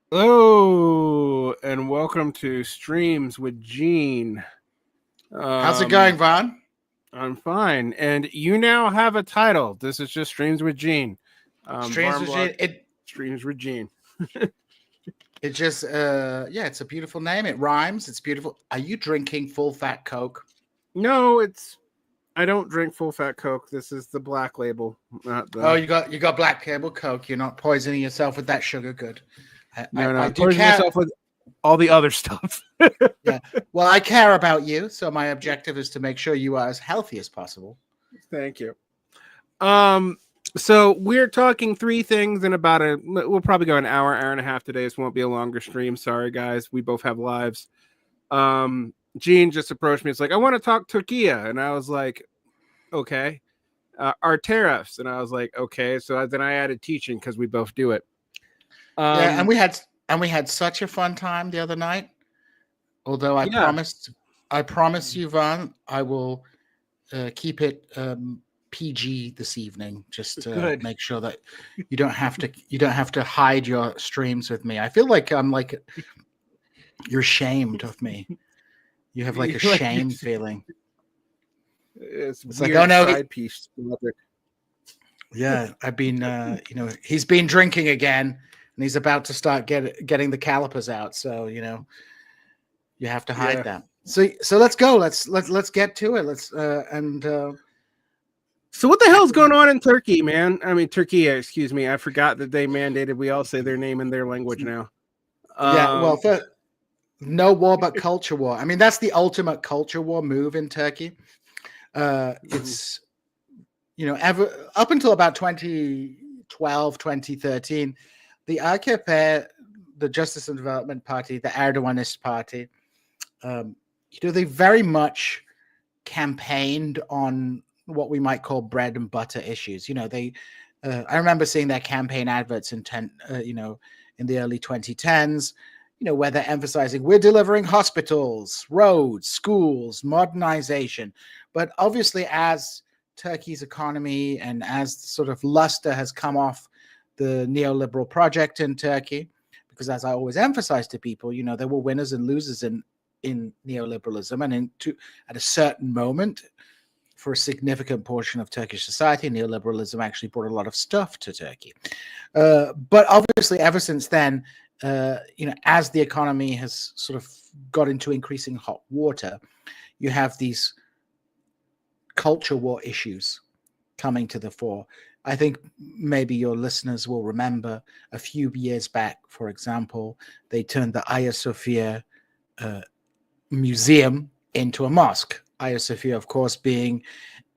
Hello, and welcome to Streams with Djene. How's it going, Um, Varn? I'm fine, and you now have a title. This is just Streams with Djene. Streams Varn with Blog you. Streams with Djene. It just yeah, it's a beautiful name. It rhymes. It's beautiful. Are you drinking full fat Coke? No, I don't drink full fat Coke. This is the black label, not Oh, the. you got Black Cable Coke. You're not poisoning yourself with that sugar. Good. No, no. I do Poison care. yourself with all the other stuff. Yeah. Well, I care about you, so my objective is to make sure you are as healthy as possible. Thank you. Um, so we're talking three things in about we'll probably go an hour and a half today. This won't be a longer stream. Sorry, guys. We both have lives. Djene just approached me. It's like, I want to talk Türkiye. And I was like, okay. Our tariffs. And I was like, okay. So then I added teaching because we both do it. Yeah, and we had such a fun time the other night. Although Yeah. I promise you, Varn, I will keep it PG this evening, just to Good. make sure that you don't have to hide your streams with me. I feel like I'm like you're ashamed of me. You have like a shame feeling. It's It's like, weird oh no, side piece. yeah, I've been he's been drinking again, and he's about to start getting the calipers out. So you have to hide that. So let's go. Let's get to it. So what the hell's going on in Turkey, man? I mean, Turkey, excuse me. I forgot that they mandated we all say their name in their language now. Yeah, well, no war but culture war. I mean, that's the ultimate culture war move in Turkey. It's ever up until about 2012, 2013, the AKP, the Justice and Development Party, the Erdoganist party, they very much campaigned on what we might call bread and butter issues. I remember seeing their campaign adverts in the early 2010s, where they're emphasizing we're delivering hospitals, roads, schools, modernization. But obviously, as Turkey's economy and as sort of luster has come off the neoliberal project in Turkey, because as I always emphasize to people, there were winners and losers in neoliberalism, and at a certain moment, for a significant portion of Turkish society, neoliberalism actually brought a lot of stuff to Turkey. But obviously, ever since then, as the economy has sort of got into increasing hot water, you have these culture war issues coming to the fore. I think maybe your listeners will remember a few years back, for example, they turned the Hagia Sophia museum into a mosque. Hagia Sophia, of course, being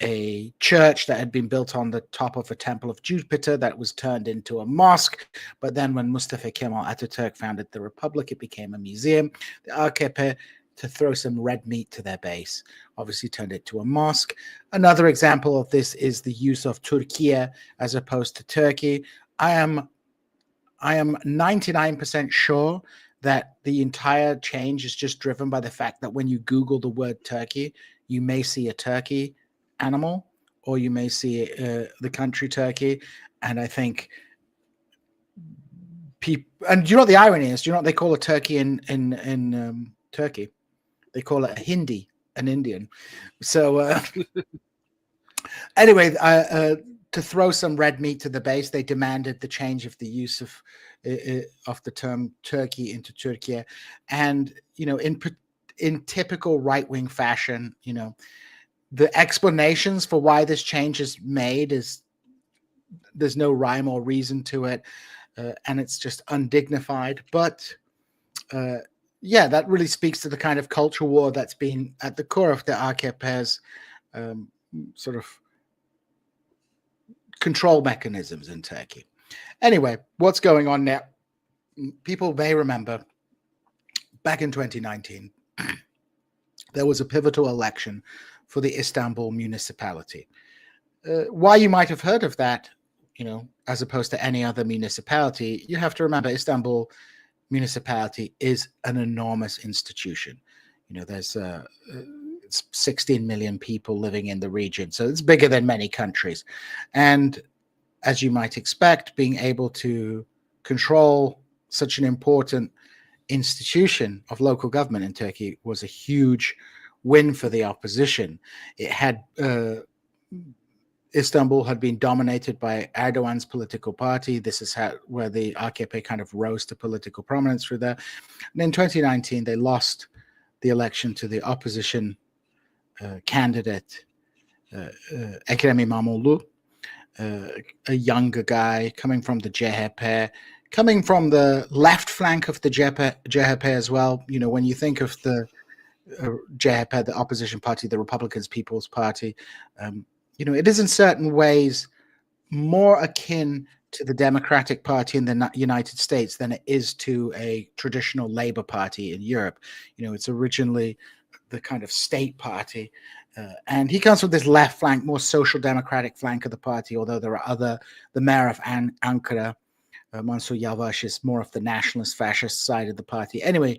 a church that had been built on the top of a temple of Jupiter that was turned into a mosque. But then when Mustafa Kemal Ataturk founded the Republic, it became a museum. The AKP, to throw some red meat to their base, obviously turned it to a mosque. Another example of this is the use of Türkiye as opposed to Turkey. I am 99% sure that the entire change is just driven by the fact that when you Google the word Turkey, you may see a turkey animal, or you may see the country Turkey. And I think people, and you know what the irony is? Do you know what they call a turkey in Turkey? They call it a Hindi, an Indian. So anyway, to throw some red meat to the base, they demanded the change of the use of the term Turkey into Türkiye, and in typical right-wing fashion, the explanations for why this change is made is there's no rhyme or reason to it, and it's just undignified. But yeah, that really speaks to the kind of culture war that's been at the core of the AKP's sort of control mechanisms in Turkey. Anyway, what's going on now? People may remember back in 2019, there was a pivotal election for the Istanbul municipality. Why you might have heard of that, as opposed to any other municipality, you have to remember Istanbul municipality is an enormous institution. There's 16 million people living in the region, so it's bigger than many countries. And as you might expect, being able to control such an important institution of local government in Turkey was a huge win for the opposition. It had Istanbul had been dominated by Erdogan's political party. This is where the AKP kind of rose to political prominence through there. And in 2019, they lost the election to the opposition candidate, Ekrem İmamoğlu, a younger guy coming from the CHP, coming from the left flank of the CHP as well. You know, when you think of the CHP, the opposition party, the Republicans' People's Party, you know, it is in certain ways more akin to the Democratic Party in the United States than it is to a traditional Labour Party in Europe. You know, it's originally the kind of state party. And he comes from this left flank, more social democratic flank of the party, although there are the mayor of Ankara, Mansur Yavaş, is more of the nationalist fascist side of the party. Anyway,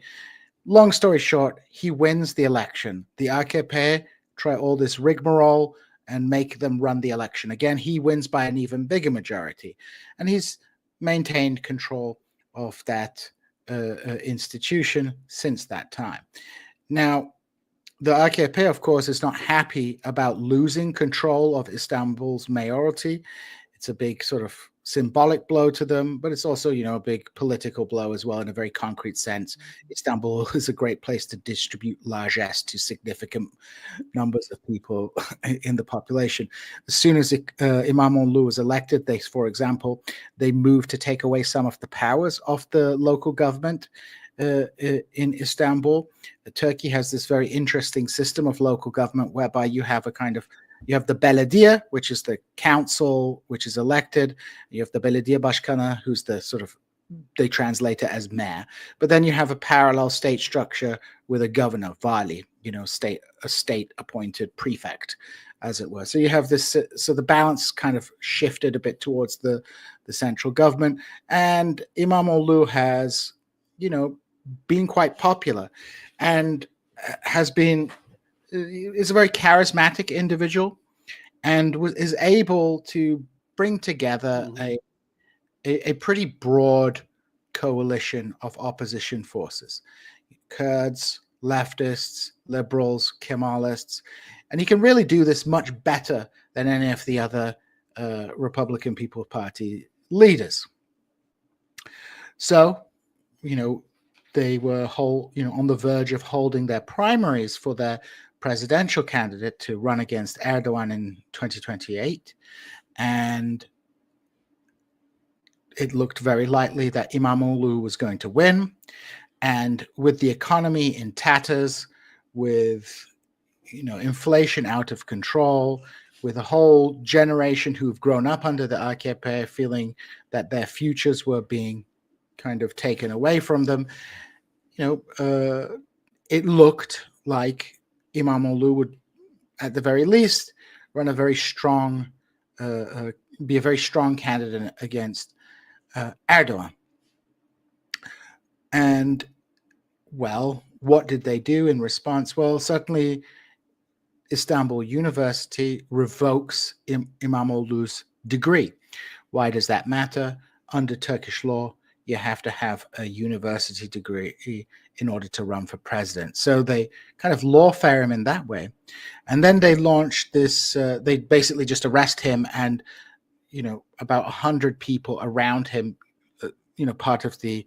long story short, he wins the election. The AKP try all this rigmarole and make them run the election. Again, he wins by an even bigger majority. And he's maintained control of that institution since that time. Now, the AKP, of course, is not happy about losing control of Istanbul's mayoralty. It's a big sort of symbolic blow to them, but it's also, you know, a big political blow as well in a very concrete sense. Istanbul is a great place to distribute largesse to significant numbers of people in the population. As soon as İmamoğlu was elected, for example, they moved to take away some of the powers of the local government in Istanbul. Turkey has this very interesting system of local government whereby you have the belediye, which is the council, which is elected. You have the belediye başkanı, who's the sort of, they translate it as mayor. But then you have a parallel state structure with a governor, vali, you know, a state appointed prefect, as it were. So you have this, so the balance kind of shifted a bit towards the central government. And İmamoğlu has, you know, been quite popular and is a very charismatic individual and is able to bring together a pretty broad coalition of opposition forces, Kurds, leftists, liberals, Kemalists, and he can really do this much better than any of the other Republican People's Party leaders. So, you know, they were on the verge of holding their primaries for their presidential candidate to run against Erdogan in 2028. And it looked very likely that İmamoğlu was going to win. And with the economy in tatters, with, you know, inflation out of control, with a whole generation who've grown up under the AKP feeling that their futures were being kind of taken away from them, you know, it looked like İmamoğlu would, at the very least, run a very strong, be a very strong candidate against Erdogan. And, well, what did they do in response? Well, certainly Istanbul University revokes İmamoğlu's degree. Why does that matter? Under Turkish law, you have to have a university degree in order to run for president. So they kind of lawfare him in that way. And then they launched this, they basically just arrest him and, you know, about 100 people around him, you know, part of the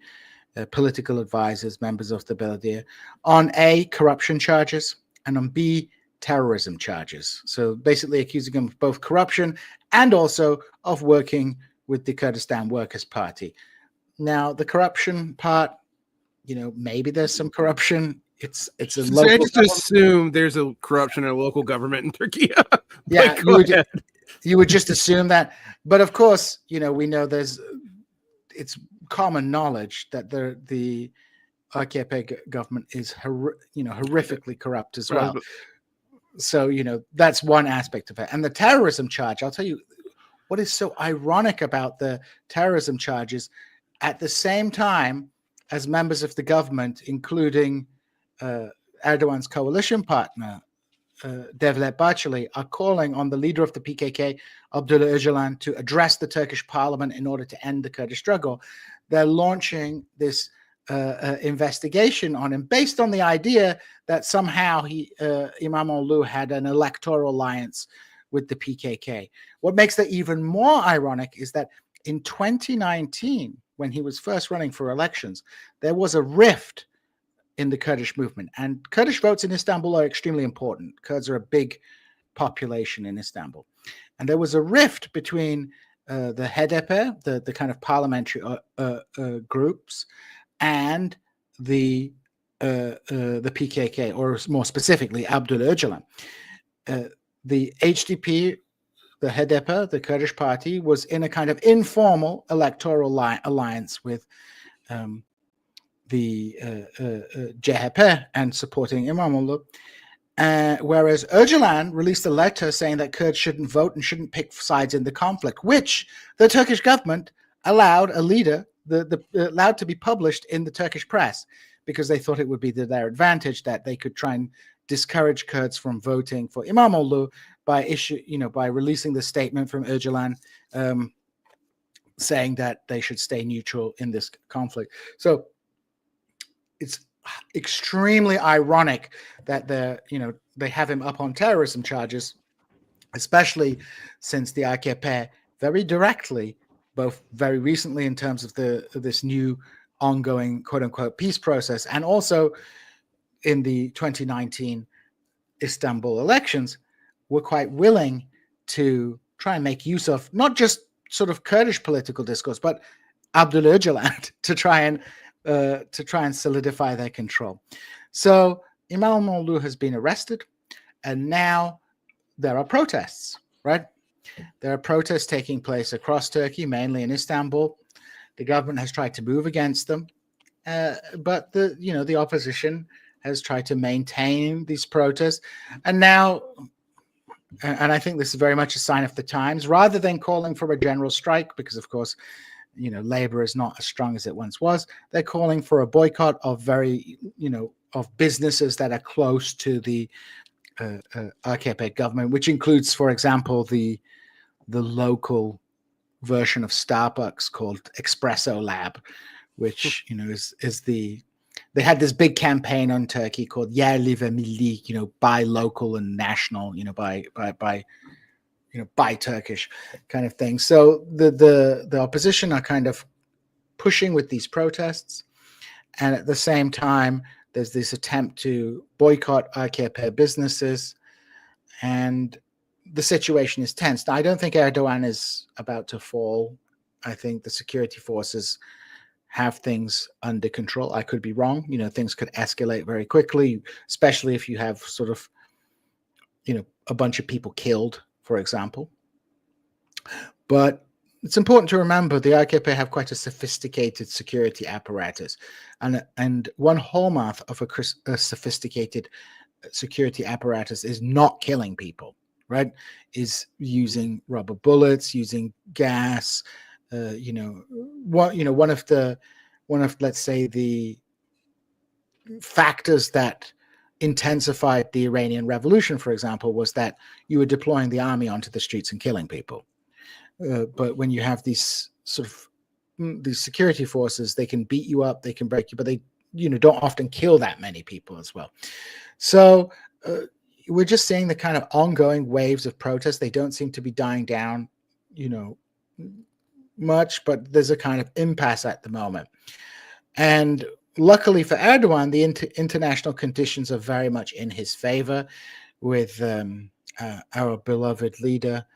political advisors, members of the belediye, on A, corruption charges, and on B, terrorism charges. So basically accusing him of both corruption and also of working with the Kurdistan Workers' Party. Now, the corruption part, you know, maybe there's some corruption. It's a so local. I just assume there's a corruption in a local government in Turkey. Yeah, you would just assume that. But of course, you know, we know it's common knowledge that the AKP government is horrifically corrupt as well. So, you know, that's one aspect of it. And the terrorism charge, I'll tell you what is so ironic about the terrorism charges. At the same time as members of the government, including Erdogan's coalition partner, Devlet Bahçeli are calling on the leader of the PKK, Abdullah Öcalan, to address the Turkish parliament in order to end the Kurdish struggle. They're launching this investigation on him based on the idea that somehow İmamoğlu had an electoral alliance with the PKK. What makes that even more ironic is that in 2019, when he was first running for elections, there was a rift in the Kurdish movement. And Kurdish votes in Istanbul are extremely important. Kurds are a big population in Istanbul. And there was a rift between the HDP, the kind of parliamentary groups, and the PKK, or more specifically, Abdullah Öcalan. The HDP, the HDP, the Kurdish party, was in a kind of informal electoral alliance with the CHP and supporting İmamoğlu. Whereas Öcalan released a letter saying that Kurds shouldn't vote and shouldn't pick sides in the conflict, which the Turkish government allowed allowed to be published in the Turkish press, because they thought it would be to their advantage that they could try and discourage Kurds from voting for İmamoğlu by releasing the statement from Öcalan saying that they should stay neutral in this conflict. So it's extremely ironic that they have him up on terrorism charges, especially since the AKP very directly, both very recently in terms of this new ongoing quote-unquote peace process, and also in the 2019 Istanbul elections, were quite willing to try and make use of not just sort of Kurdish political discourse, but Abdullah Öcalan to try and solidify their control. So İmamoğlu has been arrested, and now there are protests, right? There are protests taking place across Turkey, mainly in Istanbul. The government has tried to move against them, but the opposition has tried to maintain these protests. And now, and I think this is very much a sign of the times, rather than calling for a general strike, because of course, labor is not as strong as it once was, they're calling for a boycott of of businesses that are close to the AKP government, which includes, for example, the local version of Starbucks called Espresso Lab, which they had this big campaign on Turkey called Yerli ve Milli, buy local and national, buy Turkish kind of thing. So the opposition are kind of pushing with these protests, and at the same time, there's this attempt to boycott AKP businesses, and the situation is tense. Now, I don't think Erdogan is about to fall. I think the security forces have things under control. I could be wrong. Things could escalate very quickly, especially if you have sort of, a bunch of people killed, for example. But it's important to remember the AKP have quite a sophisticated security apparatus. And one hallmark of a sophisticated security apparatus is not killing people, right? Is using rubber bullets, using gas. One of let's say the factors that intensified the Iranian Revolution, for example, was that you were deploying the army onto the streets and killing people. But when you have these these security forces, they can beat you up, they can break you, but they don't often kill that many people as well. So we're just seeing the kind of ongoing waves of protest. They don't seem to be dying down, much, but there's a kind of impasse at the moment. And luckily for Erdogan, the international conditions are very much in his favor, with our beloved leader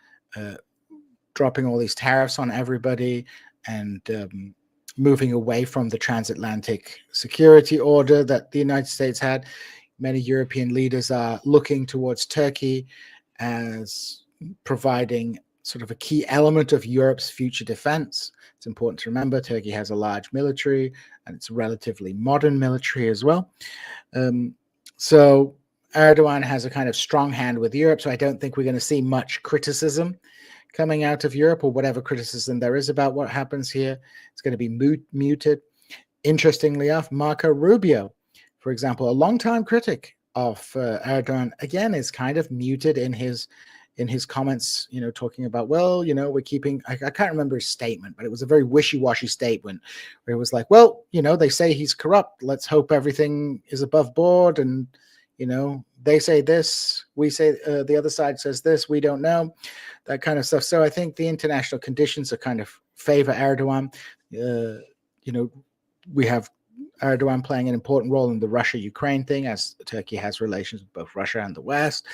dropping all these tariffs on everybody and moving away from the transatlantic security order that the United States had. Many European leaders are looking towards Turkey as providing sort of a key element of Europe's future defense. It's important to remember Turkey has a large military, and it's a relatively modern military as well. So Erdogan has a kind of strong hand with Europe, so I don't think we're going to see much criticism coming out of Europe, or whatever criticism there is about what happens here. It's going to be muted. Interestingly enough, Marco Rubio, for example, a longtime critic of Erdogan again is kind of muted in his comments, talking about, well, we're keeping, I can't remember his statement, but it was a very wishy-washy statement where it was like, well, they say he's corrupt. Let's hope everything is above board. And, they say this, we say the other side says this, we don't know, that kind of stuff. So I think the international conditions are kind of favor Erdogan. We have Erdogan playing an important role in the Russia-Ukraine thing, as Turkey has relations with both Russia and the West.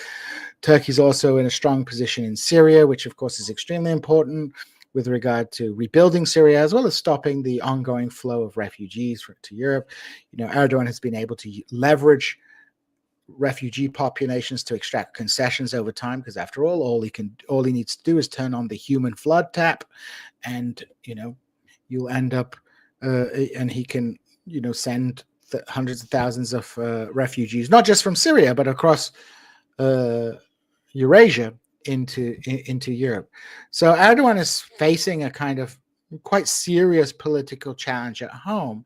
Turkey's also in a strong position in Syria, which of course is extremely important with regard to rebuilding Syria, as well as stopping the ongoing flow of refugees to Europe. Erdogan has been able to leverage refugee populations to extract concessions over time, because after all he needs to do is turn on the human flood tap, and you'll end up and he can send hundreds of thousands of refugees, not just from Syria, but across Eurasia into Europe. So Erdogan is facing a kind of quite serious political challenge at home.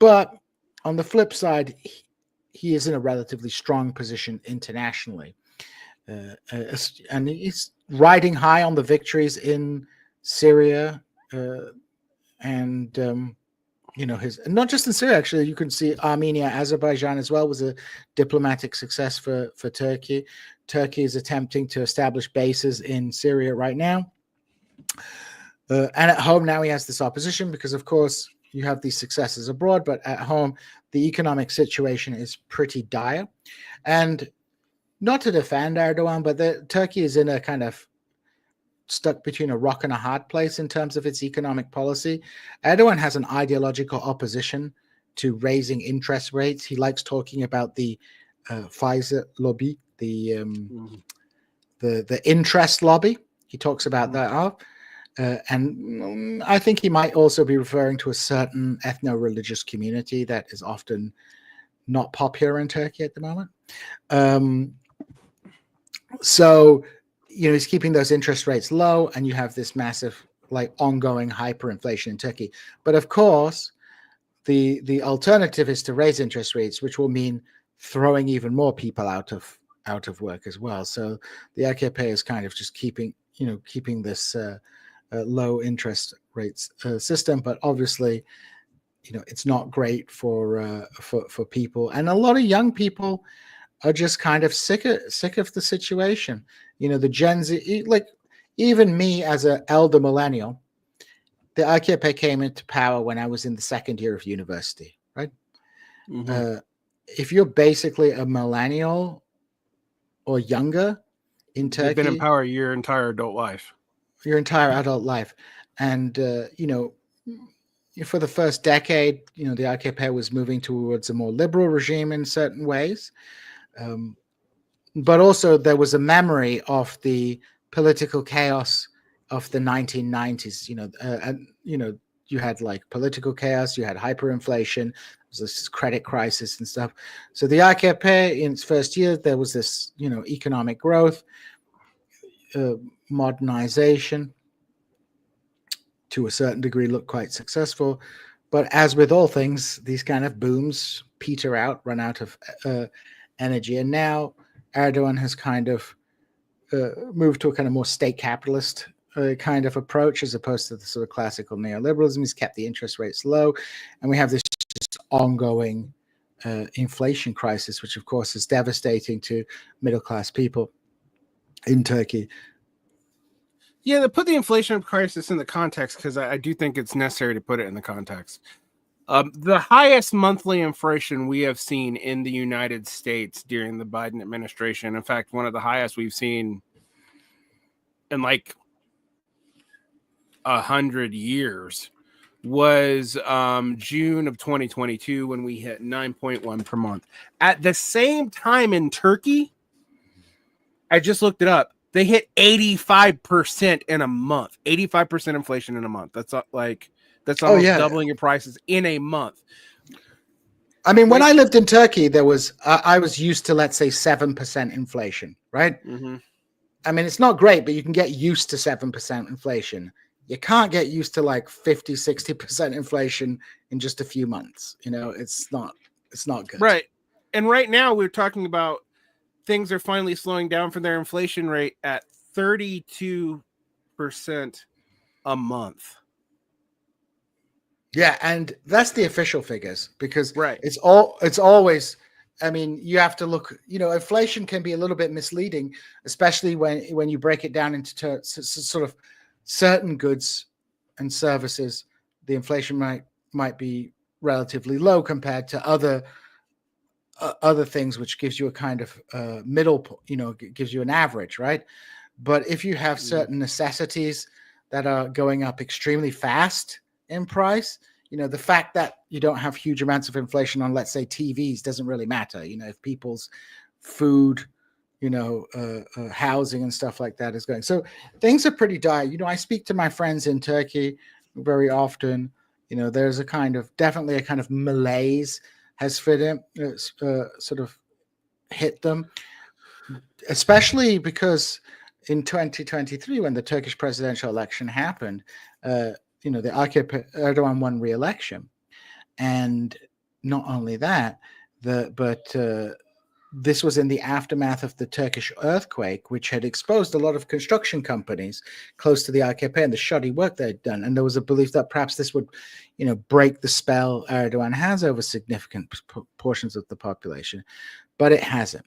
But on the flip side, he is in a relatively strong position internationally. And he's riding high on the victories in Syria and his, not just in Syria, actually. You can see Armenia, Azerbaijan as well was a diplomatic success for Turkey. Turkey is attempting to establish bases in Syria right now. And at home now he has this opposition because, of course, you have these successes abroad, but at home the economic situation is pretty dire. And not to defend Erdogan, but Turkey is in a kind of stuck between a rock and a hard place in terms of its economic policy. Erdogan has an ideological opposition to raising interest rates. He likes talking about the Pfizer lobby, the interest lobby. He talks about that. And I think he might also be referring to a certain ethno-religious community that is often not popular in Turkey at the moment. So he's keeping those interest rates low, and you have this massive, ongoing hyperinflation in Turkey. But of course, the alternative is to raise interest rates, which will mean throwing even more people out of work as well. So the AKP is kind of just keeping this low interest rates system, but obviously, it's not great for people, and a lot of young people are just kind of sick of the situation. The Gen Z, even me as an elder millennial, the AKP came into power when I was in the second year of university, right? Mm-hmm. If you're basically a millennial or younger in Turkey, you've been in power your entire adult life. And for the first decade, the AKP was moving towards a more liberal regime in certain ways, but also there was a memory of the political chaos of the 1990s. You had political chaos, you had hyperinflation, there was this credit crisis and stuff. So the AKP in its first year, there was this economic growth, modernization, to a certain degree, looked quite successful. But as with all things, these kind of booms peter out, run out of energy. And now Erdogan has kind of moved to a kind of more state capitalist kind of approach, as opposed to the sort of classical neoliberalism. He's kept the interest rates low. And we have this ongoing inflation crisis, which of course is devastating to middle-class people in Turkey. Yeah, to put the inflation crisis in the context, because I do think it's necessary to put it in the context. The highest monthly inflation we have seen in the United States during the Biden administration, in fact, one of the highest we've seen in 100 years, was June of 2022, when we hit 9.1 per month. At the same time in Turkey, I just looked it up, they hit 85% in a month. 85% inflation in a month. That's almost doubling your prices in a month. I mean, when I lived in Turkey, there was I was used to, let's say, 7% inflation, right? Mm-hmm. I mean, it's not great, but you can get used to 7% inflation. You can't get used to 50, 60% inflation in just a few months. It's not good. Right. And right now we're talking about things are finally slowing down from their inflation rate at 32% a month. Yeah, and that's the official figures, because Right. it's always, I mean, you have to look, inflation can be a little bit misleading, especially when you break it down into sort of certain goods and services. The inflation might be relatively low compared to other things, which gives you a kind of middle, gives you an average, right? But if you have certain necessities that are going up extremely fast in price, the fact that you don't have huge amounts of inflation on, let's say, TVs doesn't really matter. If people's food, housing and stuff like that is going. So things are pretty dire. I speak to my friends in Turkey very often. There's definitely a kind of malaise has sort of hit them, especially because in 2023, when the Turkish presidential election happened, the AKP Erdogan won re-election, and not only that, this was in the aftermath of the Turkish earthquake, which had exposed a lot of construction companies close to the AKP and the shoddy work they'd done. And there was a belief that perhaps this would, break the spell Erdogan has over significant portions of the population, but it hasn't.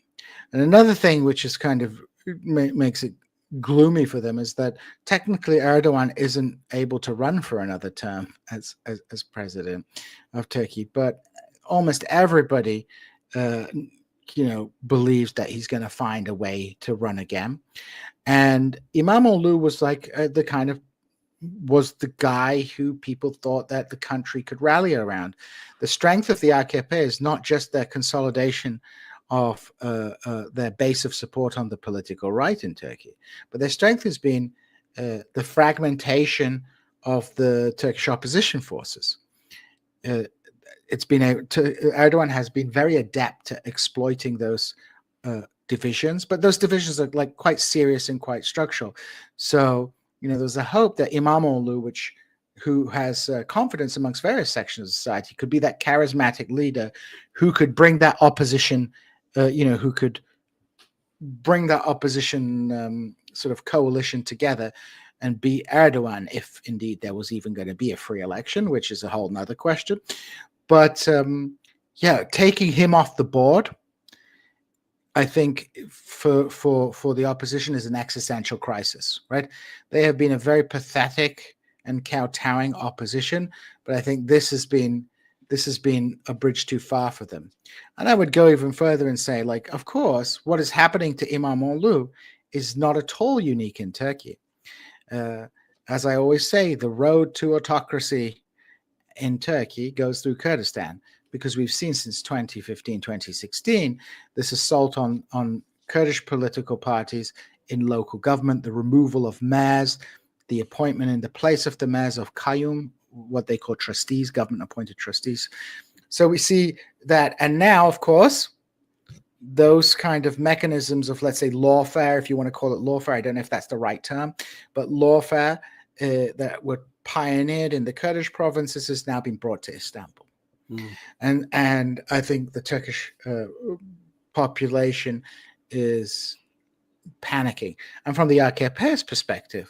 And another thing which is kind of makes it gloomy for them is that technically Erdogan isn't able to run for another term as president of Turkey, but almost everybody believes that he's going to find a way to run again. And İmamoğlu was like was the guy who people thought that the country could rally around. The strength of the AKP is not just their consolidation of their base of support on the political right in Turkey, but their strength has been the fragmentation of the Turkish opposition forces. Erdogan has been very adept at exploiting those divisions, but those divisions are like quite serious and quite structural. So there's a hope that İmamoğlu, who has confidence amongst various sections of society, could be that charismatic leader who could bring that opposition, who could bring that opposition sort of coalition together and beat Erdogan, if indeed there was even going to be a free election, which is a whole nother question. But taking him off the board, I think for the opposition is an existential crisis, right? They have been a very pathetic and kowtowing opposition, but I think this has been a bridge too far for them. And I would go even further and say, like, of course, what is happening to İmamoğlu is not at all unique in Turkey. As I always say, the road to autocracy in Turkey goes through Kurdistan, because we've seen since 2015, 2016, this assault on Kurdish political parties in local government, the removal of mayors, the appointment in the place of the mayors of kayyum, what they call trustees, government-appointed trustees. So we see that, and now, of course, those kind of mechanisms of, let's say, lawfare, if you want to call it lawfare, I don't know if that's the right term, but lawfare that were pioneered in the Kurdish provinces has now been brought to Istanbul. And I think the Turkish population is panicking. And from the AKP's perspective,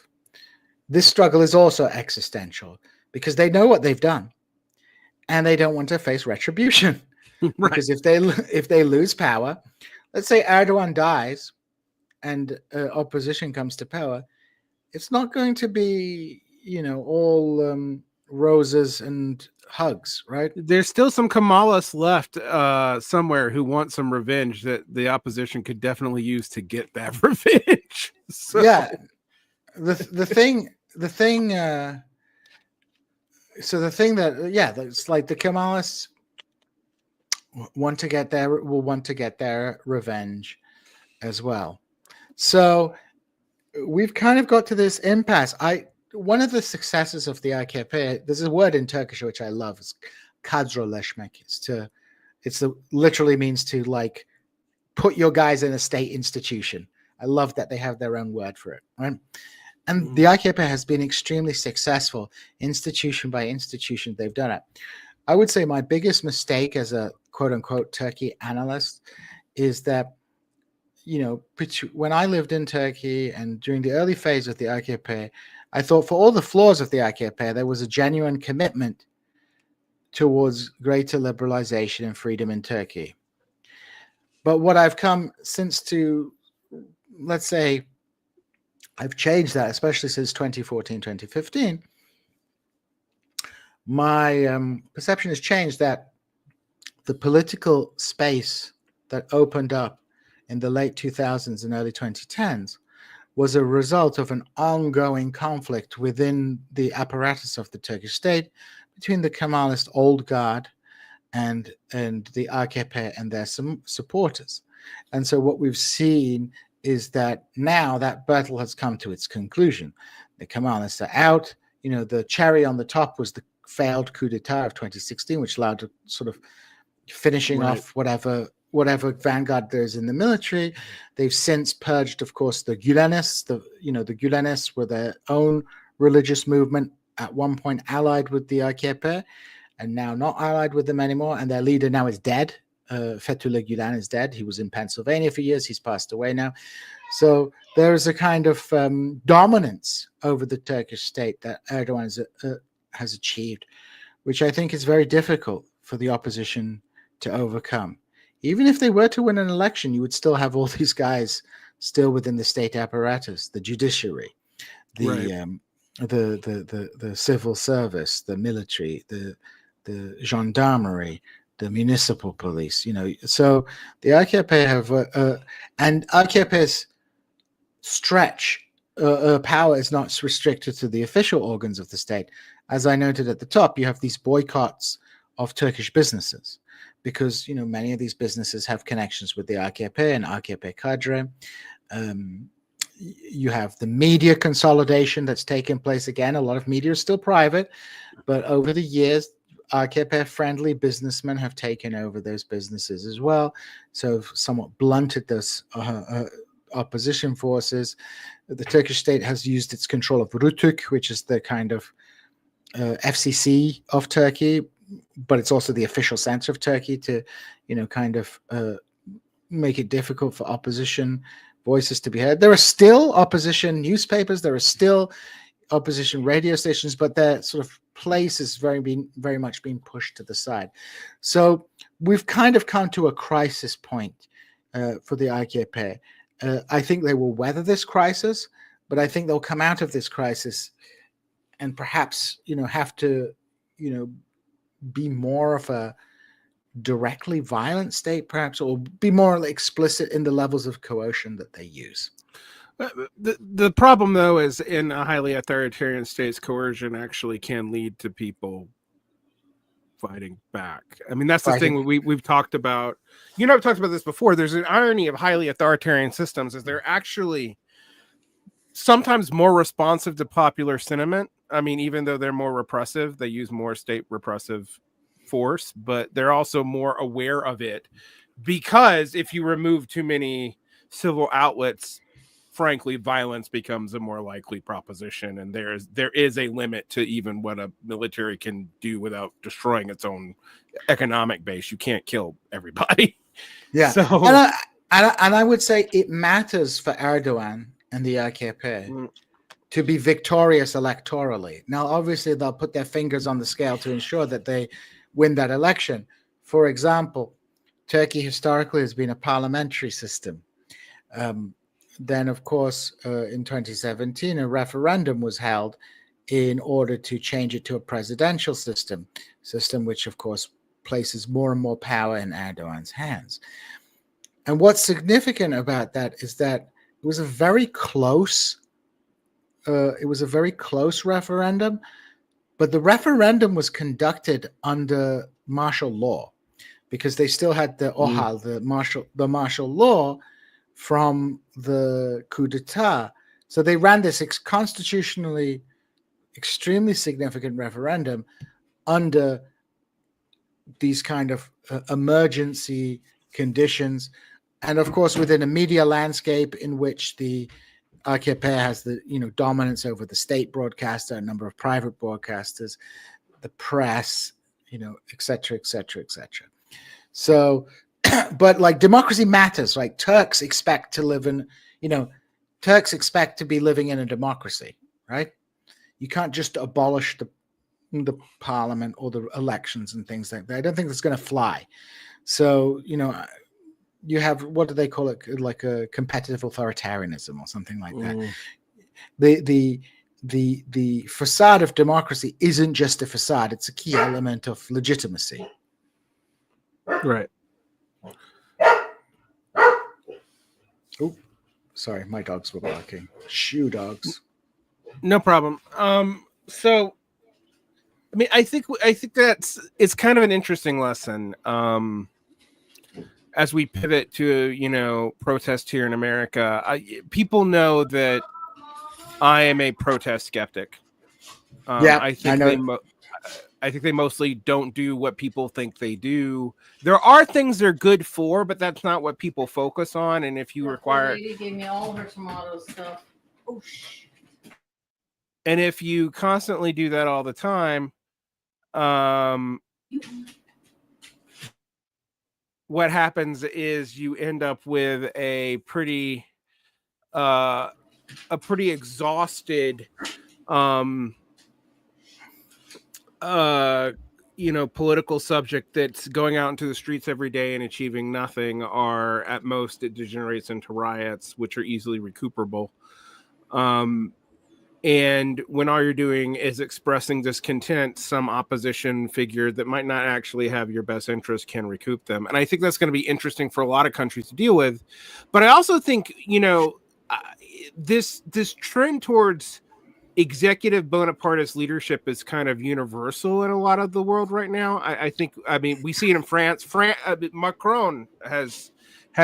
this struggle is also existential, because they know what they've done and they don't want to face retribution. Right. Because if they lose power, let's say Erdogan dies and opposition comes to power, it's not going to be, all roses and hugs, right? There's still some Kamalas left somewhere who want some revenge that the opposition could definitely use to get that revenge. So. Yeah, the thing that's like the Kemalists will want to get their revenge as well. So we've kind of got to this impasse. One of the successes of the AKP, there's a word in Turkish which I love, is kadroleşmek. Literally means to, like, put your guys in a state institution. I love that they have their own word for it, right? And the AKP has been extremely successful, institution by institution. They've done it. I would say my biggest mistake as a quote unquote Turkey analyst, is that, when I lived in Turkey and during the early phase of the AKP, I thought for all the flaws of the AKP, there was a genuine commitment towards greater liberalization and freedom in Turkey. But what I've come since to, let's say, I've changed that, especially since 2014, 2015. My perception has changed that the political space that opened up in the late 2000s and early 2010s was a result of an ongoing conflict within the apparatus of the Turkish state between the Kemalist old guard and the AKP and their supporters. And so what we've seen is that now that battle has come to its conclusion. The Kemalists are out. The cherry on the top was the failed coup d'etat of 2016, which allowed to sort of finishing off whatever vanguard there is in the military. They've since purged, of course, the Gülenists. The Gülenists were their own religious movement, at one point allied with the AKP, and now not allied with them anymore. And their leader now is dead. Fethullah Gülen is dead. He was in Pennsylvania for years. He's passed away now. So there is a kind of dominance over the Turkish state that Erdogan has achieved, which I think is very difficult for the opposition to overcome. Even if they were to win an election, you would still have all these guys still within the state apparatus, the judiciary, the civil service, the military, the gendarmerie, the municipal police. So the AKP have and AKP's stretch power is not restricted to the official organs of the state. As I noted at the top, you have these boycotts of Turkish businesses, because many of these businesses have connections with the AKP and AKP cadre. You have the media consolidation that's taken place. Again, a lot of media is still private, but over the years, AKP-friendly businessmen have taken over those businesses as well, so somewhat blunted those opposition forces. The Turkish state has used its control of Rütük, which is the kind of FCC of Turkey, but it's also the official center of Turkey, to make it difficult for opposition voices to be heard. There are still opposition newspapers, there are still opposition radio stations, but their sort of place is very much being pushed to the side. So we've kind of come to a crisis point for the AKP. I think they will weather this crisis, but I think they'll come out of this crisis and perhaps have to be more of a directly violent state, perhaps, or be more explicit in the levels of coercion that they use. The problem, though, is in a highly authoritarian states, coercion actually can lead to people fighting back. I mean, that's the thing we've talked about. I've talked about this before. There's an irony of highly authoritarian systems, is they're actually sometimes more responsive to popular sentiment. I mean, even though they're more repressive, they use more state repressive force, but they're also more aware of it, because if you remove too many civil outlets, frankly, violence becomes a more likely proposition, and there is a limit to even what a military can do without destroying its own economic base. You can't kill everybody. Yeah. So, and I would say it matters for Erdogan and the AKP to be victorious electorally. Now, obviously, they'll put their fingers on the scale to ensure that they win that election. For example, Turkey historically has been a parliamentary system. Then, of course, in 2017, a referendum was held in order to change it to a presidential system which, of course, places more and more power in Erdogan's hands. And what's significant about that is that it was a very close referendum, but the referendum was conducted under martial law, because they still had the OHAL, the martial law from the coup d'etat. So they ran this constitutionally extremely significant referendum under these kind of emergency conditions. And of course, within a media landscape in which the AKP has the dominance over the state broadcaster, a number of private broadcasters, the press, et cetera, et cetera, et cetera. So, but like democracy matters. Like Turks expect to live in, Turks expect to be living in a democracy, right? You can't just abolish the parliament or the elections and things like that. I don't think that's going to fly. So, you have, what do they call it? Like a competitive authoritarianism or something like that. The facade of democracy isn't just a facade. It's a key element of legitimacy. Right. Oh, sorry. My dogs were barking. Shoe dogs. No problem. So, I mean, I think it's kind of an interesting lesson. As we pivot to, protest here in America, people know that I am a protest skeptic. I think they mostly don't do what people think they do. There are things they're good for, but that's not what people focus on. And if you require, lady gave me all her tomato stuff. Oh, and if you constantly do that all the time, what happens is you end up with a pretty exhausted political subject that's going out into the streets every day and achieving nothing, or at most it degenerates into riots, which are easily recuperable. And when all you're doing is expressing discontent, some opposition figure that might not actually have your best interest can recoup them. And I think that's going to be interesting for a lot of countries to deal with. But I also think, this trend towards executive Bonapartist leadership is kind of universal in a lot of the world right now. I mean, we see it in France. Macron has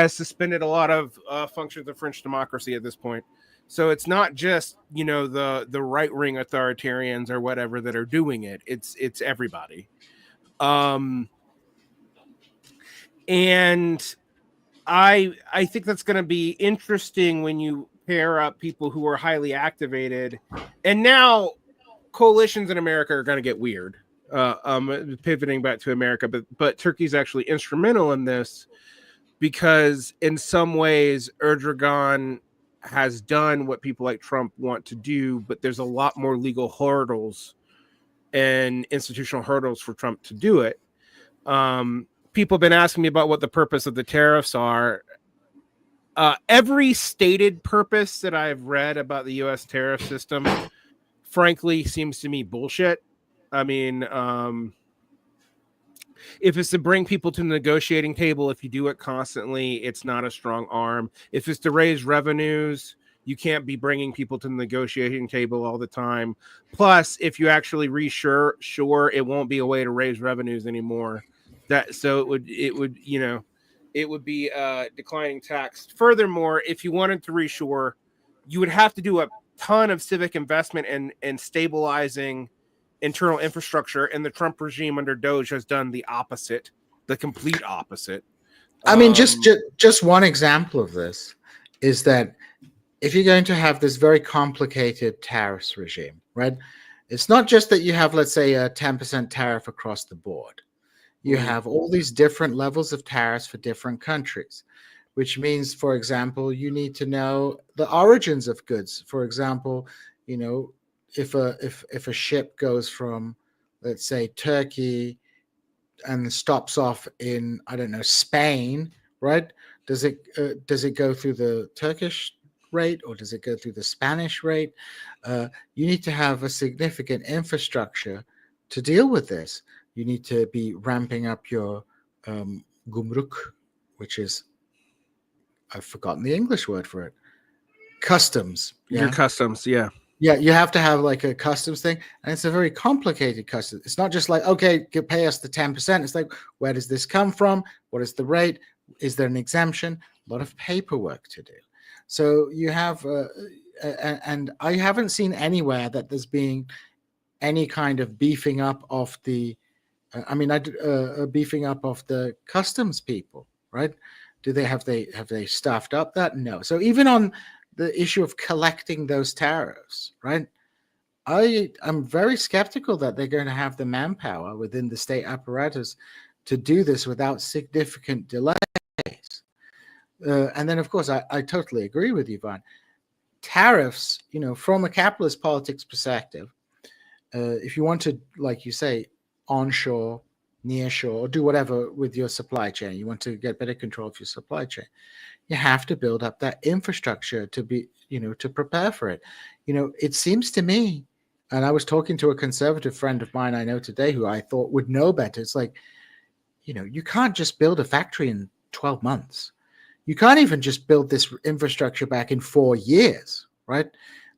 suspended a lot of functions of French democracy at this point. So it's not just, the right-wing authoritarians or whatever that are doing it. It's everybody. And I think that's going to be interesting when you pair up people who are highly activated. And now coalitions in America are going to get weird. Pivoting back to America, but Turkey's actually instrumental in this, because in some ways Erdogan has done what people like Trump want to do, but there's a lot more legal hurdles and institutional hurdles for Trump to do it. People have been asking me about what the purpose of the tariffs are. Every stated purpose that I've read about the U.S. tariff system, frankly, seems to me bullshit. I mean, if it's to bring people to the negotiating table, if you do it constantly, it's not a strong arm. If it's to raise revenues, you can't be bringing people to the negotiating table all the time. Plus, if you actually resure, it won't be a way to raise revenues anymore. It would be declining tax. Furthermore, if you wanted to reshore, you would have to do a ton of civic investment and stabilizing internal infrastructure, and the Trump regime under Doge has done the opposite, the complete opposite. I mean, just one example of this is that if you're going to have this very complicated tariffs regime, right? It's not just that you have, let's say, a 10% tariff across the board. You have all these different levels of tariffs for different countries, which means, for example, you need to know the origins of goods. For example, if a ship goes from, let's say, Turkey and stops off in, I don't know, Spain, right? Does it go through the Turkish rate or does it go through the Spanish rate? You need to have a significant infrastructure to deal with this. You need to be ramping up your gumruk, which is, I've forgotten the English word for it, customs. Yeah? Your customs, yeah. Yeah, you have to have like a customs thing, and it's a very complicated customs. It's not just like, okay, pay us the 10%. It's like, where does this come from? What is the rate? Is there an exemption? A lot of paperwork to do. So you have, and I haven't seen anywhere that there's been any kind of beefing up of the, beefing up of the customs people, right? Have they staffed up that? No. So even on the issue of collecting those tariffs, right? I'm very skeptical that they're going to have the manpower within the state apparatus to do this without significant delays. And then, of course, I totally agree with you, Varn. Tariffs, from a capitalist politics perspective, if you want to, like you say, onshore, nearshore, do whatever with your supply chain, you want to get better control of your supply chain, you have to build up that infrastructure to be, to prepare for it. It seems to me, and I was talking to a conservative friend of mine I know today who I thought would know better. It's like, you can't just build a factory in 12 months. You can't even just build this infrastructure back in 4 years, right?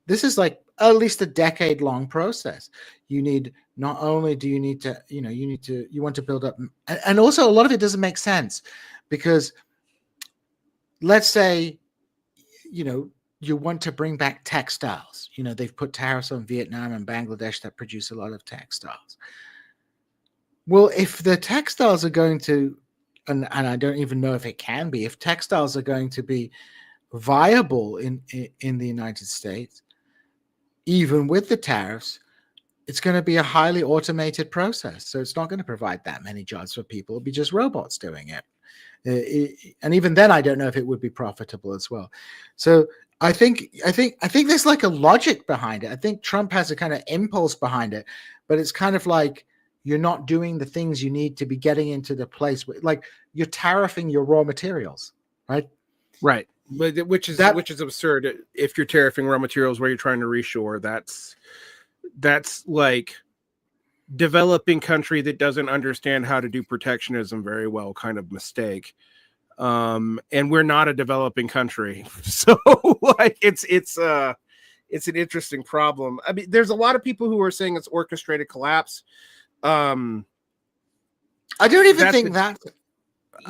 This is like at least a decade-long process. You need, not only do you need to, you want to build up, and also a lot of it doesn't make sense because let's say, you want to bring back textiles. They've put tariffs on Vietnam and Bangladesh that produce a lot of textiles. Well, if the textiles are going to, and I don't even know if it can be, if textiles are going to be viable in the United States, even with the tariffs, it's going to be a highly automated process. So it's not going to provide that many jobs for people. It'll be just robots doing it. And even then, I don't know if it would be profitable as well. So I think there's like a logic behind it. I think Trump has a kind of impulse behind it, but it's kind of like you're not doing the things you need to be getting into the place where, like, you're tariffing your raw materials, right? Right. But which is absurd. If you're tariffing raw materials where you're trying to reshore, that's like developing country that doesn't understand how to do protectionism very well kind of mistake. And we're not a developing country. So like it's an interesting problem. I mean, there's a lot of people who are saying it's orchestrated collapse. I don't even think that.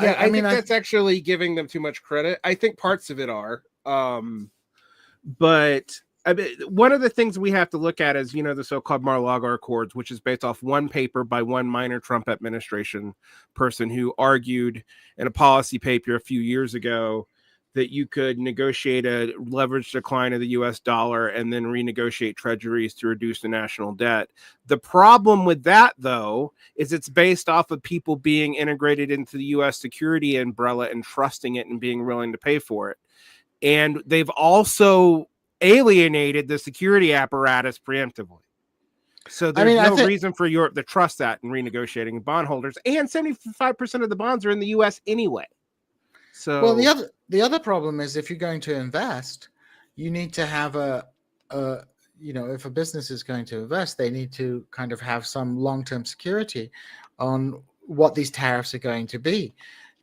Yeah, I think that's actually giving them too much credit. I think parts of it are. But I mean, one of the things we have to look at is, the so-called Mar-a-Lago Accords, which is based off one paper by one minor Trump administration person who argued in a policy paper a few years ago that you could negotiate a leveraged decline of the US dollar and then renegotiate treasuries to reduce the national debt. The problem with that, though, is it's based off of people being integrated into the US security umbrella and trusting it and being willing to pay for it. And they've also alienated the security apparatus preemptively. So there's no reason for Europe to trust that in renegotiating bondholders. And 75% of the bonds are in the US anyway. So, well, the other problem is if you're going to invest, you need to have if a business is going to invest, they need to kind of have some long-term security on what these tariffs are going to be.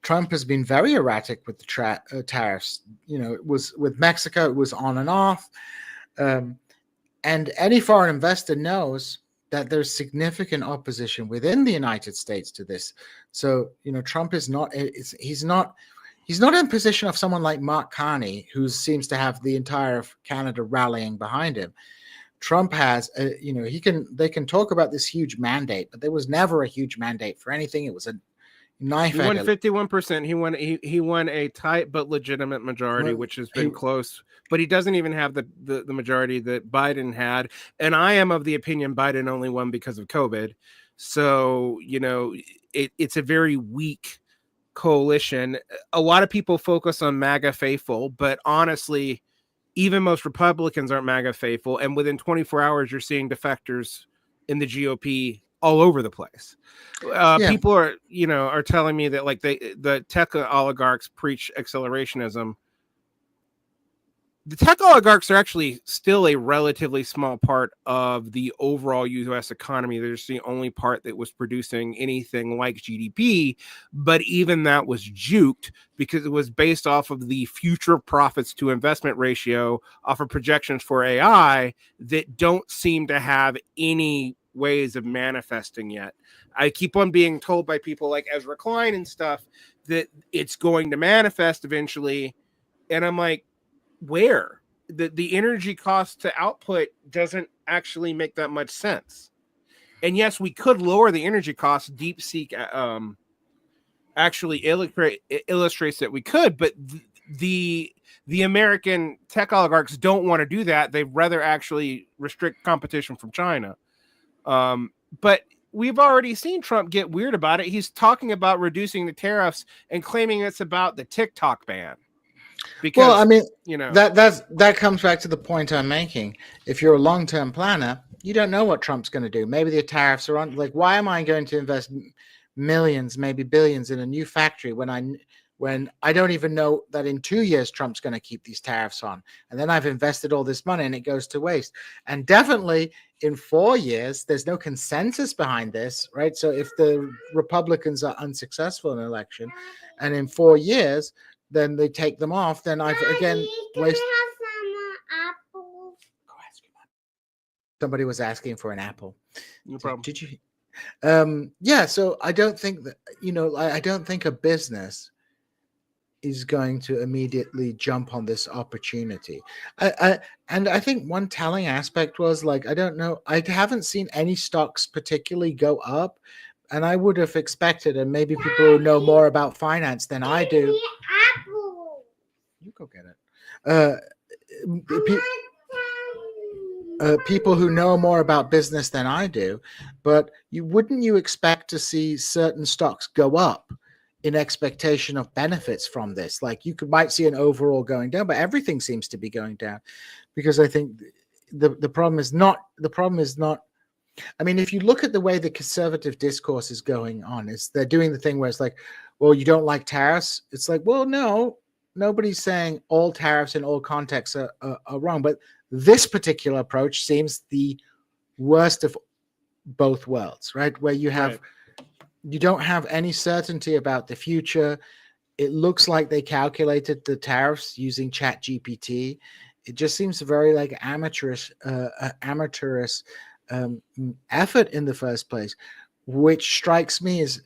Trump has been very erratic with the tariffs. It was with Mexico, it was on and off. And any foreign investor knows that there's significant opposition within the United States to this. So, Trump is not, he's not in position of someone like Mark Carney, who seems to have the entire of Canada rallying behind him. Trump has, they can talk about this huge mandate, but there was never a huge mandate for anything. It was a knife. He won 51%. He won a tight but legitimate majority, which has been close. But he doesn't even have the majority that Biden had. And I am of the opinion Biden only won because of COVID. So, it's a very weak coalition. A lot of people focus on MAGA faithful, but honestly, even most Republicans aren't MAGA faithful. And within 24 hours, you're seeing defectors in the GOP all over the place. People are telling me that like the tech oligarchs preach accelerationism. The tech oligarchs are actually still a relatively small part of the overall U.S. economy. They're just the only part that was producing anything like GDP. But even that was juked because it was based off of the future profits to investment ratio off of projections for AI that don't seem to have any ways of manifesting yet. I keep on being told by people like Ezra Klein and stuff that it's going to manifest eventually. And I'm like, where? The energy cost to output doesn't actually make that much sense. And yes, we could lower the energy costs. DeepSeek actually illustrates that we could, but the American tech oligarchs don't want to do that. They'd rather actually restrict competition from China. But we've already seen Trump get weird about it. He's talking about reducing the tariffs and claiming it's about the TikTok ban. Because, well, I mean, you know, that comes back to the point I'm making. If you're a long-term planner, you don't know what Trump's going to do. Maybe the tariffs are on. Like, why am I going to invest millions, maybe billions, in a new factory when I don't even know that in 2 years Trump's going to keep these tariffs on, and then I've invested all this money and it goes to waste. And definitely in 4 years, there's no consensus behind this, right? So if the Republicans are unsuccessful in an election, and in 4 years, then they take them off, then I've again wasted. Somebody was asking for an apple. no problem. Did you? Yeah. So I don't think that, I don't think a business is going to immediately jump on this opportunity. And I think one telling aspect was, like, I don't know, I haven't seen any stocks particularly go up, and I would have expected, and maybe people who know more about finance than I do. You go get it. People who know more about business than I do, but wouldn't you expect to see certain stocks go up in expectation of benefits from this? Like, you might see an overall going down, but everything seems to be going down, because I think the problem is not. I mean, if you look at the way the conservative discourse is going on, is they're doing the thing where it's like, well, you don't like tariffs. It's like, well, no, nobody's saying all tariffs in all contexts are wrong, but this particular approach seems the worst of both worlds, right? Where you don't have any certainty about the future. It looks like they calculated the tariffs using ChatGPT. It just seems very like amateurish effort in the first place, which strikes me as,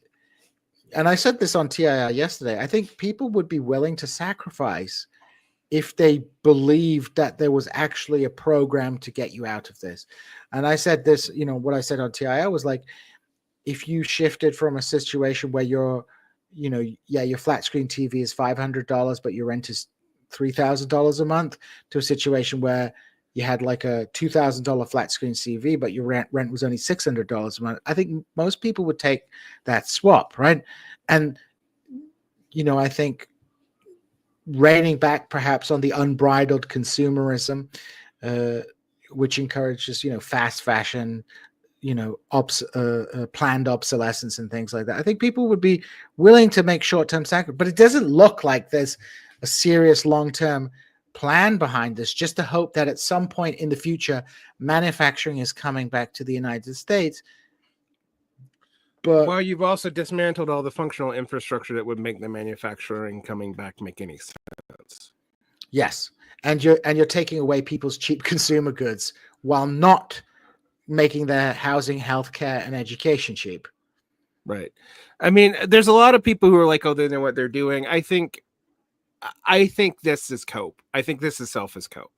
and I said this on TIR yesterday, I think people would be willing to sacrifice if they believed that there was actually a program to get you out of this. And I said this, what I said on TIR was like, if you shifted from a situation where your flat screen TV is $500, but your rent is $3,000 a month, to a situation where you had like a $2,000 flat screen TV, but your rent was only $600 a month, I think most people would take that swap, right? And, I think reining back perhaps on the unbridled consumerism, which encourages, fast fashion, planned obsolescence and things like that. I think people would be willing to make short-term sacrifice, but it doesn't look like there's a serious long-term plan behind this, just to hope that at some point in the future, manufacturing is coming back to the United States. But well, you've also dismantled all the functional infrastructure that would make the manufacturing coming back make any sense. Yes, and you're taking away people's cheap consumer goods while not making their housing, healthcare, and education cheap. Right. I mean, there's a lot of people who are like, oh, they know what they're doing. I think this is cope. I think this is self as cope.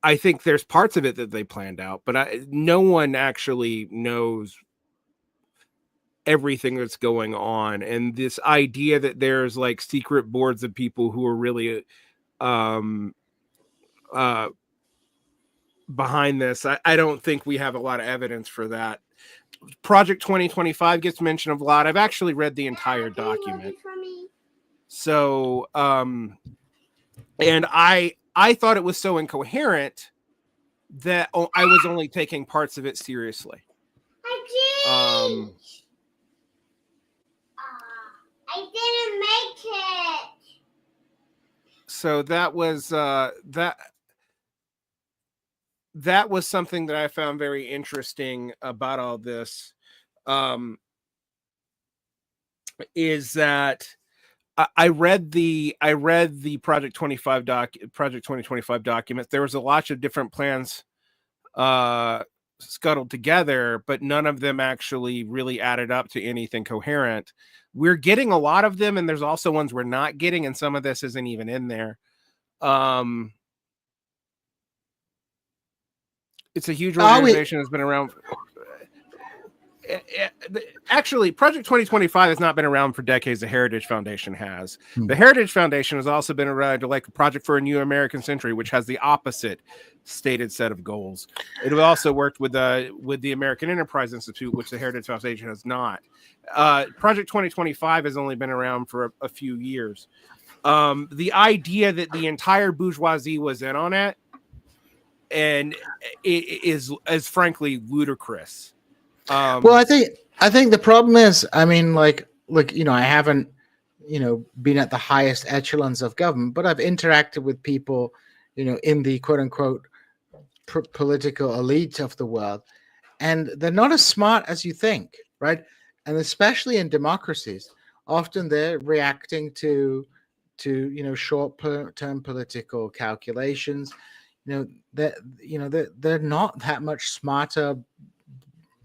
I think there's parts of it that they planned out, but no one actually knows everything that's going on. And this idea that there's like secret boards of people who are really behind this, I don't think we have a lot of evidence for that. Project 2025 gets mentioned a lot. I've actually read the entire document. So, and I thought it was so incoherent that I was only taking parts of it seriously. I didn't make it. So that was that was something that I found very interesting about all this. Is that I read the Project 2025 documents. There was a lot of different plans scuttled together, but none of them actually really added up to anything coherent. We're getting a lot of them, and there's also ones we're not getting, and some of this isn't even in there. It's a huge organization that's been around. actually, Project 2025 has not been around for decades. The Heritage Foundation has. The Heritage Foundation has also been around to like a Project for a New American Century, which has the opposite stated set of goals. It also worked with the American Enterprise Institute, which the Heritage Foundation has not. Project 2025 has only been around for a few years. The idea that the entire bourgeoisie was in on it, and it is frankly ludicrous. Well, I think the problem is, I mean, like, I haven't, been at the highest echelons of government, but I've interacted with people, in the quote unquote political elite of the world, and they're not as smart as you think, right? And especially in democracies, often they're reacting to short-term political calculations. They're not that much smarter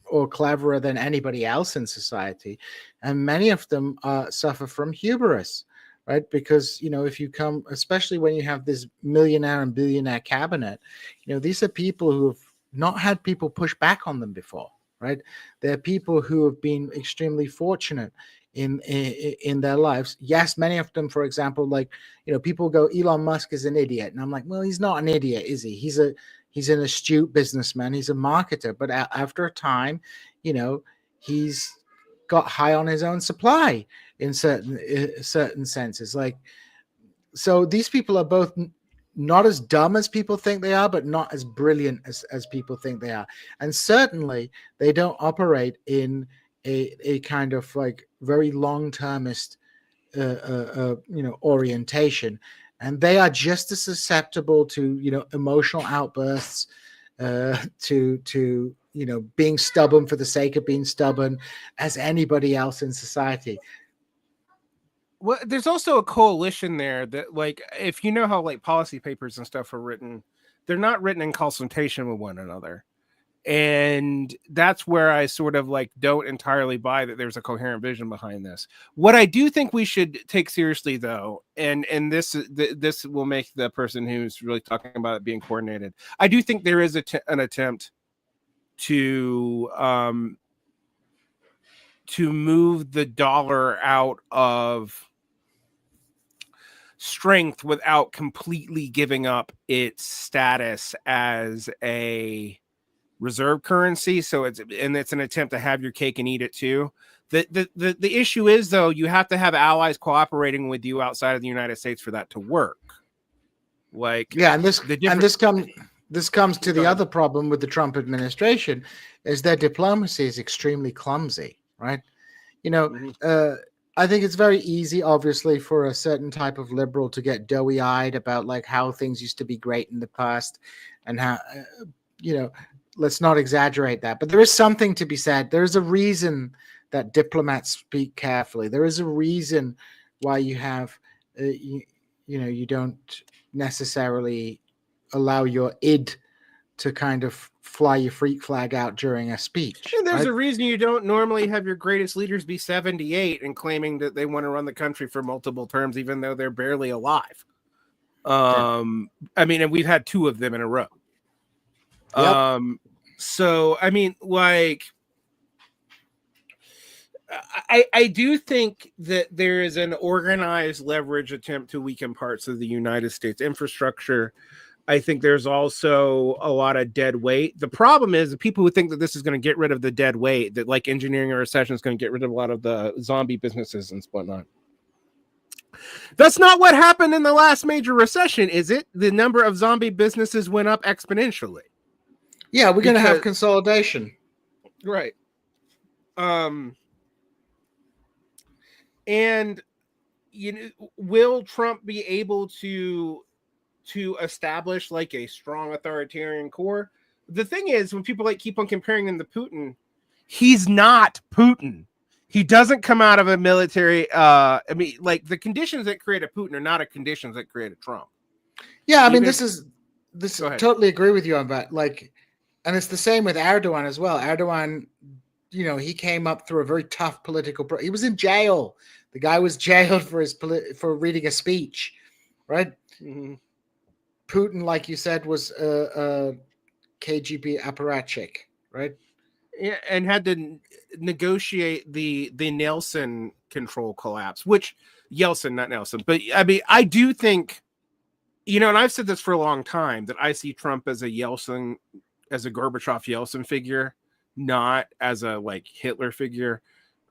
or cleverer than anybody else in society, and many of them suffer from hubris, right? Because if you come, especially when you have this millionaire and billionaire cabinet, these are people who have not had people push back on them before, right? They're people who have been extremely fortunate in their lives. Yes, many of them, for example, like people go, Elon Musk is an idiot, and I'm like, well, he's not an idiot, is he? He's an astute businessman. He's a marketer, but after a time, he's got high on his own supply in certain senses. Like, so these people are both not as dumb as people think they are, but not as brilliant as people think they are. And certainly they don't operate in a kind of like very long-termist, orientation. And they are just as susceptible to, emotional outbursts, to being stubborn for the sake of being stubborn as anybody else in society. Well, there's also a coalition there that, like, if you know how like policy papers and stuff are written, they're not written in consultation with one another. And that's where I sort of like don't entirely buy that there's a coherent vision behind this. What I do think we should take seriously, though, and this will make the person who's really talking about it being coordinated. I do think there is an attempt to move the dollar out of strength without completely giving up its status as a reserve currency. So it's an attempt to have your cake and eat it too. The issue is, though, you have to have allies cooperating with you outside of the United States for that to work. Like, yeah, and this comes to the other problem with the Trump administration is their diplomacy is extremely clumsy, right? I think it's very easy, obviously, for a certain type of liberal to get doughy-eyed about like how things used to be great in the past, and how let's not exaggerate that. But there is something to be said. There is a reason that diplomats speak carefully. There is a reason why you have, you don't necessarily allow your id to kind of fly your freak flag out during a speech. And there's a reason you don't normally have your greatest leaders be 78 and claiming that they want to run the country for multiple terms, even though they're barely alive. I mean, and we've had 2 of them in a row. Yep. So, I mean, like, I do think that there is an organized leverage attempt to weaken parts of the United States infrastructure. I think there's also a lot of dead weight. The problem is the people who think that this is going to get rid of the dead weight, that like engineering a recession is going to get rid of a lot of the zombie businesses and whatnot. That's not what happened in the last major recession, is it? The number of zombie businesses went up exponentially. Yeah, we're going to have consolidation. Right. And will Trump be able to establish like a strong authoritarian core? The thing is, when people like keep on comparing him to Putin, he's not Putin. He doesn't come out of a military. I mean, like the conditions that create a Putin are not the conditions that create a Trump. Yeah, I mean, totally agree with you on that. Like, and it's the same with Erdogan as well. Erdogan, he came up through a very tough political. He was in jail. The guy was jailed for reading a speech, right? Mm-hmm. Putin, like you said, was a KGB apparatchik, right? Yeah, and had to negotiate the Nelson control collapse, which Yeltsin, not Nelson, but I mean, I do think, and I've said this for a long time, that I see Trump as a Gorbachev Yeltsin figure, not as a like Hitler figure.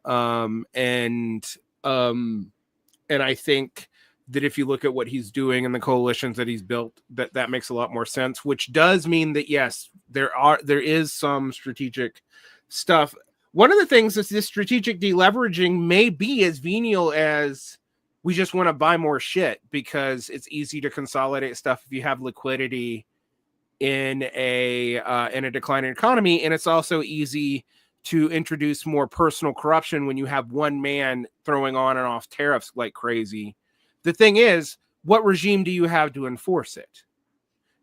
And I think that if you look at what he's doing and the coalitions that he's built, that makes a lot more sense, which does mean that, yes, there is some strategic stuff. One of the things is this strategic deleveraging may be as venial as we just want to buy more shit because it's easy to consolidate stuff if you have liquidity in a declining economy, and it's also easy to introduce more personal corruption when you have one man throwing on and off tariffs like crazy. The thing is, what regime do you have to enforce it?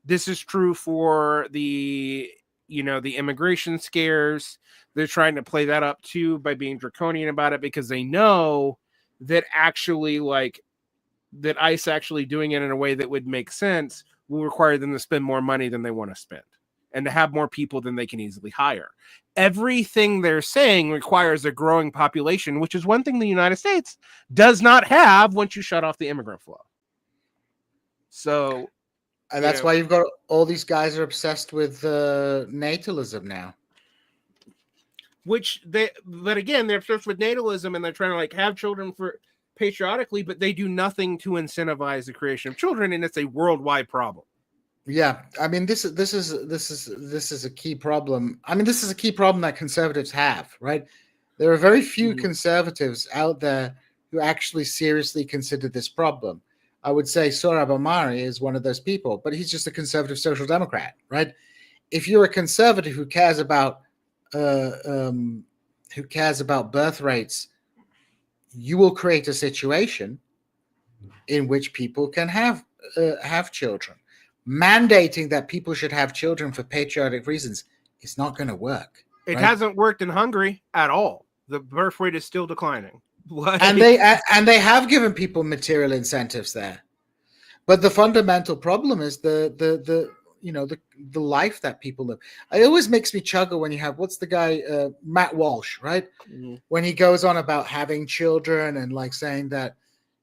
This is true for the immigration scares. They're trying to play that up too by being draconian about it because they know that actually that ICE actually doing it in a way that would make sense will require them to spend more money than they want to spend and to have more people than they can easily hire. Everything they're saying requires a growing population, which is one thing the United States does not have once you shut off the immigrant flow. So, and that's why you've got all these guys are obsessed with natalism now. But again, they're obsessed with natalism and they're trying to have children for patriotically, but they do nothing to incentivize the creation of children, and it's a worldwide problem. Yeah, I mean, this is a key problem. I mean, this is a key problem that conservatives have, right? There are very few conservatives out there who actually seriously consider this problem. I would say Sohrab Ahmari is one of those people, but he's just a conservative social democrat, right? If you're a conservative who cares about birth rates, you will create a situation in which people can have children. Mandating that people should have children for patriotic reasons is not going to work. It hasn't worked in Hungary at all. The birth rate is still declining. And they have given people material incentives there. But the fundamental problem is the life that people live. It always makes me chuckle when you have, what's the guy, Matt Walsh, right? Mm-hmm. When he goes on about having children and saying that.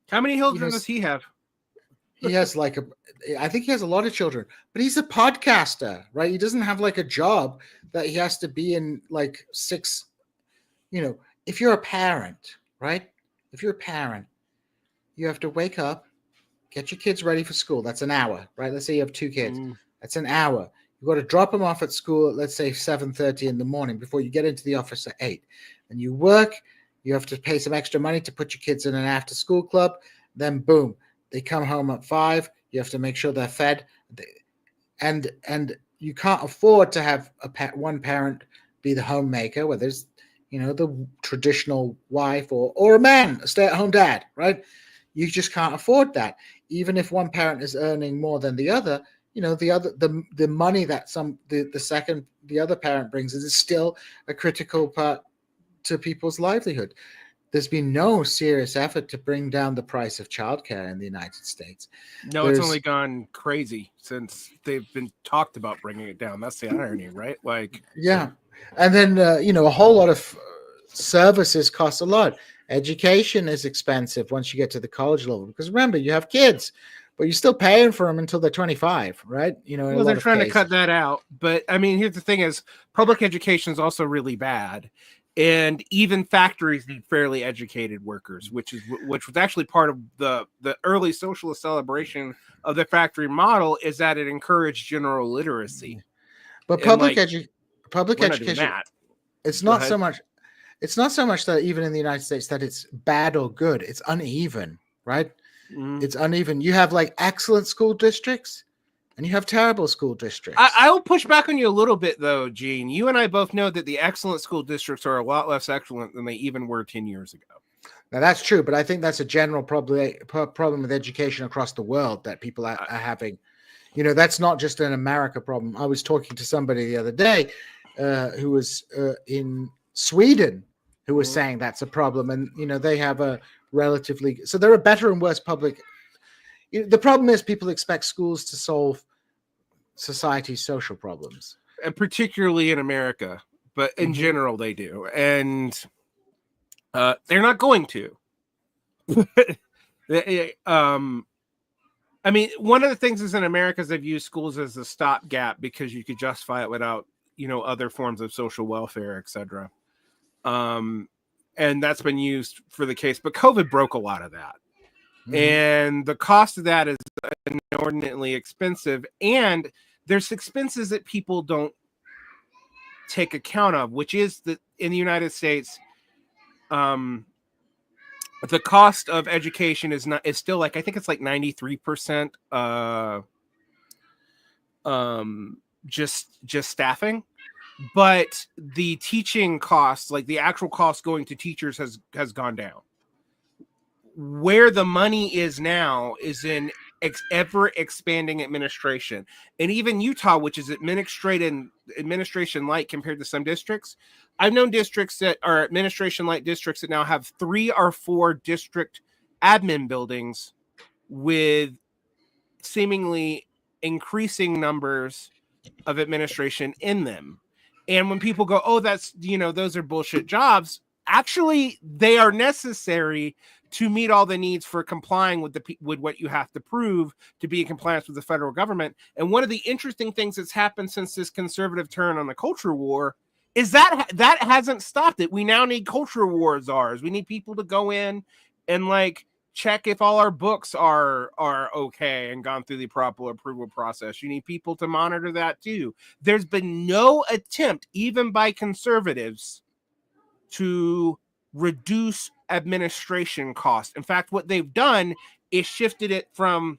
How many children does he have? He has I think he has a lot of children, but he's a podcaster, right? He doesn't have a job that he has to be in 6, if you're a parent, right? If you're a parent, you have to wake up, get your kids ready for school. That's an hour, right? Let's say you have 2 kids. That's an hour. You've got to drop them off at school at, let's say, 7:30 in the morning before you get into the office at 8. And you work, you have to pay some extra money to put your kids in an after-school club. Then, boom, they come home at 5. You have to make sure they're fed. And you can't afford to have one parent be the homemaker, where there's, the traditional wife or a man, a stay-at-home dad, right? You just can't afford that. Even if one parent is earning more than the other, the money that the other parent brings is still a critical part to people's livelihood. There's been no serious effort to bring down the price of childcare in the United States. No, it's only gone crazy since they've been talked about bringing it down. That's the irony, right? Yeah. And then, a whole lot of services cost a lot. Education is expensive once you get to the college level, because remember, you have kids, but you're still paying for them until they're 25, right? Well, they're trying to cut that out. But I mean, here's the thing: is public education is also really bad, and even factories need fairly educated workers, which was actually part of the early socialist celebration of the factory model, is that it encouraged general literacy. But public education, it's not so much. It's not so much that even in the United States that it's bad or good. It's uneven, right? It's uneven. You have excellent school districts and you have terrible school districts. I'll push back on you a little bit, though, Djene. You and I both know that the excellent school districts are a lot less excellent than they even were 10 years ago. Now, that's true, but I think that's a general problem with education across the world that people are having. That's not just an America problem. I was talking to somebody the other day who was in Sweden, who was saying that's a problem, and they have a relatively, so there are better and worse public. The problem is people expect schools to solve society's social problems, and particularly in America. but in general they do, and they're not going to. I mean, one of the things is in America is they've used schools as a stopgap because you could justify it without, other forms of social welfare, etc. And that's been used for the case, but COVID broke a lot of that. And the cost of that is inordinately expensive, and there's expenses that people don't take account of, which is that in the United States, the cost of education is still like, I think it's like 93% just staffing, but the teaching costs, like the actual cost going to teachers, has gone down. Where the money is now is in ever expanding administration, and even Utah, which is administration light compared to some districts. I've known districts that are administration light districts that now have 3 or 4 district admin buildings with seemingly increasing numbers of administration in them. And when people go, oh, that's, those are bullshit jobs, actually they are necessary to meet all the needs for complying with with what you have to prove to be in compliance with the federal government. And one of the interesting things that's happened since this conservative turn on the culture war is that hasn't stopped it. We now need culture war czars. We need people to go in and like check if all our books are okay and gone through the proper approval process. You need people to monitor that too. There's been no attempt, even by conservatives, to reduce administration costs. In fact, what they've done is shifted it from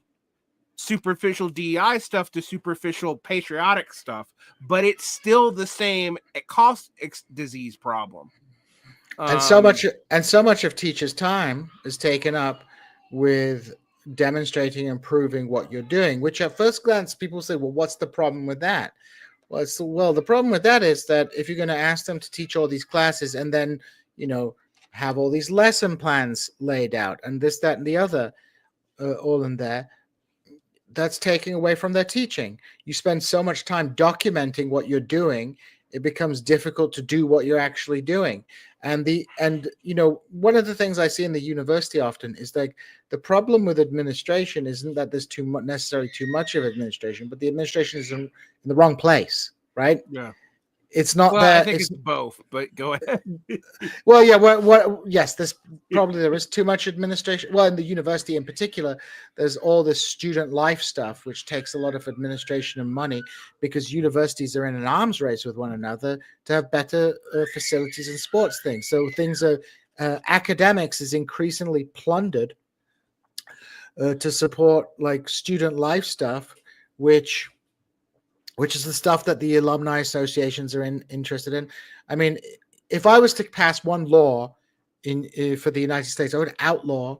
superficial DEI stuff to superficial patriotic stuff, but it's still the same cost disease problem. And so much of teachers' time is taken up with demonstrating and proving what you're doing, which at first glance people say, well, what's the problem with that? Well, the problem with that is that if you're going to ask them to teach all these classes and then, have all these lesson plans laid out and this, that, and the other, all in there, that's taking away from their teaching. You spend so much time documenting what you're doing, it becomes difficult to do what you're actually doing. And one of the things I see in the university often is like the problem with administration isn't that there's necessarily too much of administration, but the administration is in the wrong place, right? Yeah. It's not well, that. I think it's both, but go ahead. Well, yeah. Yes, there is too much administration. Well, in the university in particular, there's all this student life stuff, which takes a lot of administration and money because universities are in an arms race with one another to have better facilities and sports things. So things are academics is increasingly plundered to support like student life stuff, which is the stuff that the alumni associations are interested in. I mean, if I was to pass one law for the United States, I would outlaw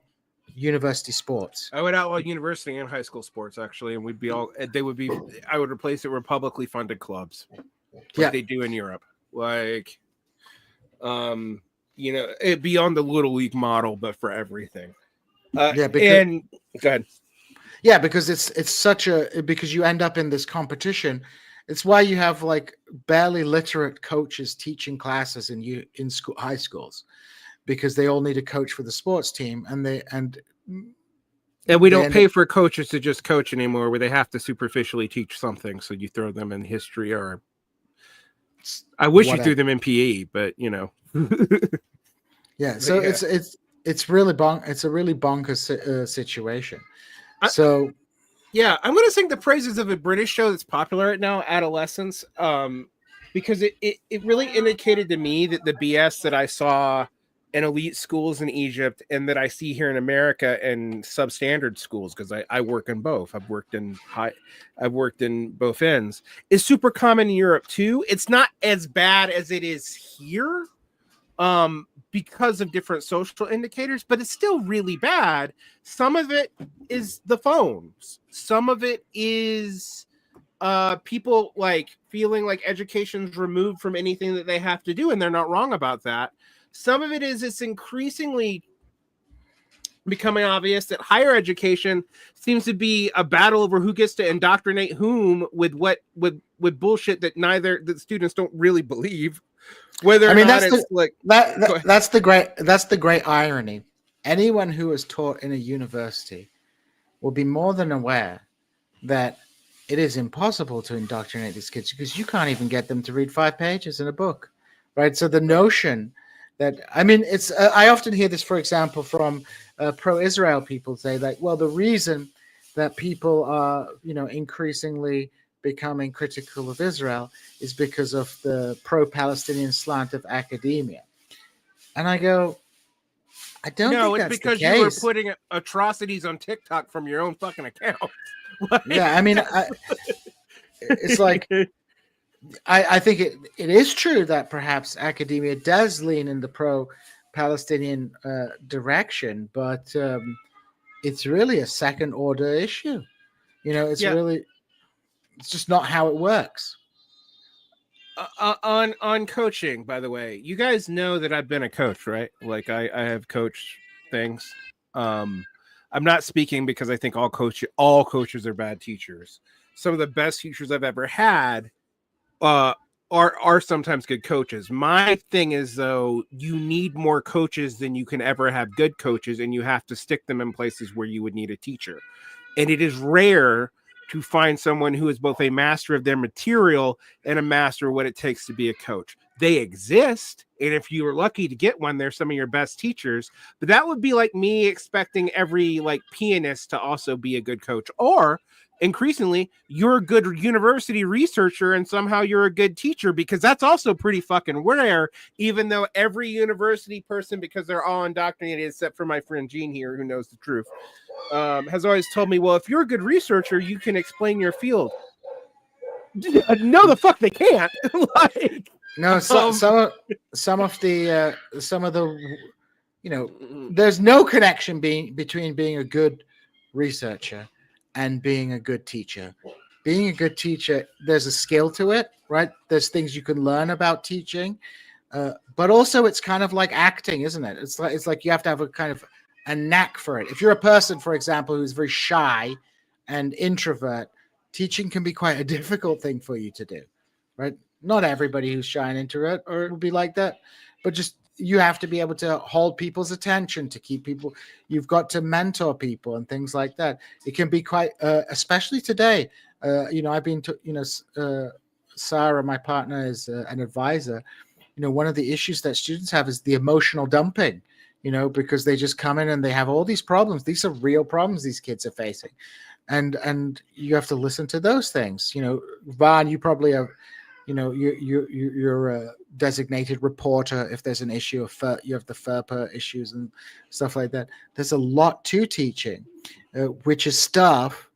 university sports. I would outlaw university and high school sports, actually, and I would replace it with publicly funded clubs, like they do in Europe. Like, it'd be on the Little League model, but for everything. Go ahead. Yeah, because because you end up in this competition. It's why you have like barely literate coaches teaching classes in high schools, because they all need a coach for the sports team, and we don't pay for coaches to just coach anymore, where they have to superficially teach something. So you throw them in history, or I wish you threw them in PE, but Yeah, so it's really it's a really bonkers situation. So, yeah, I'm going to sing the praises of a British show that's popular right now, Adolescence, because it really indicated to me that the BS that I saw in elite schools in Egypt and that I see here in America in substandard schools, because I work in both. I've worked in both ends, is super common in Europe too. It's not as bad as it is here, because of different social indicators, but it's still really bad. Some of it is the phones. Some of it is people like feeling like education's removed from anything that they have to do, and they're not wrong about that. Some of it is it's increasingly becoming obvious that higher education seems to be a battle over who gets to indoctrinate whom with bullshit that the students don't really believe. Whether I or mean, not that's it's like that's the great irony. Anyone who is taught in a university will be more than aware that it is impossible to indoctrinate these kids because you can't even get them to read 5 pages in a book, right? So the notion that, I mean, it's I often hear this, for example, from pro-Israel people say that, well, the reason that people are, increasingly becoming critical of Israel is because of the pro-Palestinian slant of academia. And I go, I don't no, think it's that's the because you were case. putting atrocities on TikTok from your own fucking account. Yeah, I mean, it's like, I think it is true that perhaps academia does lean in the pro-Palestinian direction, but it's really a second order issue. It's Yeah. really, it's just not how it works. On coaching, by the way, you guys know that I've been a coach, right? Like I have coached things. I'm not speaking because I think all coaches are bad teachers. Some of the best teachers I've ever had are sometimes good coaches. My thing is, though, you need more coaches than you can ever have good coaches, and you have to stick them in places where you would need a teacher. And it is rare to find someone who is both a master of their material and a master of what it takes to be a coach. They exist, and if you are lucky to get one, they're some of your best teachers. But that would be like me expecting every pianist to also be a good coach, or increasingly you're a good university researcher and somehow you're a good teacher, because that's also pretty fucking rare, even though every university person, because they're all indoctrinated except for my friend Djene here who knows the truth, has always told me, well, if you're a good researcher, you can explain your field. No, the fuck they can't. No, some of the there's no connection between being a good researcher and being a good teacher. Being a good teacher, there's a skill to it, right? There's things you can learn about teaching, but also it's kind of like acting, isn't it? It's like you have to have a kind of a knack for it. If you're a person, for example, who's very shy and introvert, teaching can be quite a difficult thing for you to do, right? Not everybody who's shy and introvert will be like that, but just you have to be able to hold people's attention, to keep people. You've got to mentor people and things like that. It can be quite, especially today. I've been to, Sarah, my partner, is an advisor. One of the issues that students have is the emotional dumping. Because they just come in and they have all these problems. These are real problems these kids are facing, and you have to listen to those things. Varn, you probably have. You're a designated reporter if there's an issue of you have the FERPA issues and stuff like that. There's a lot to teaching, which is stuff.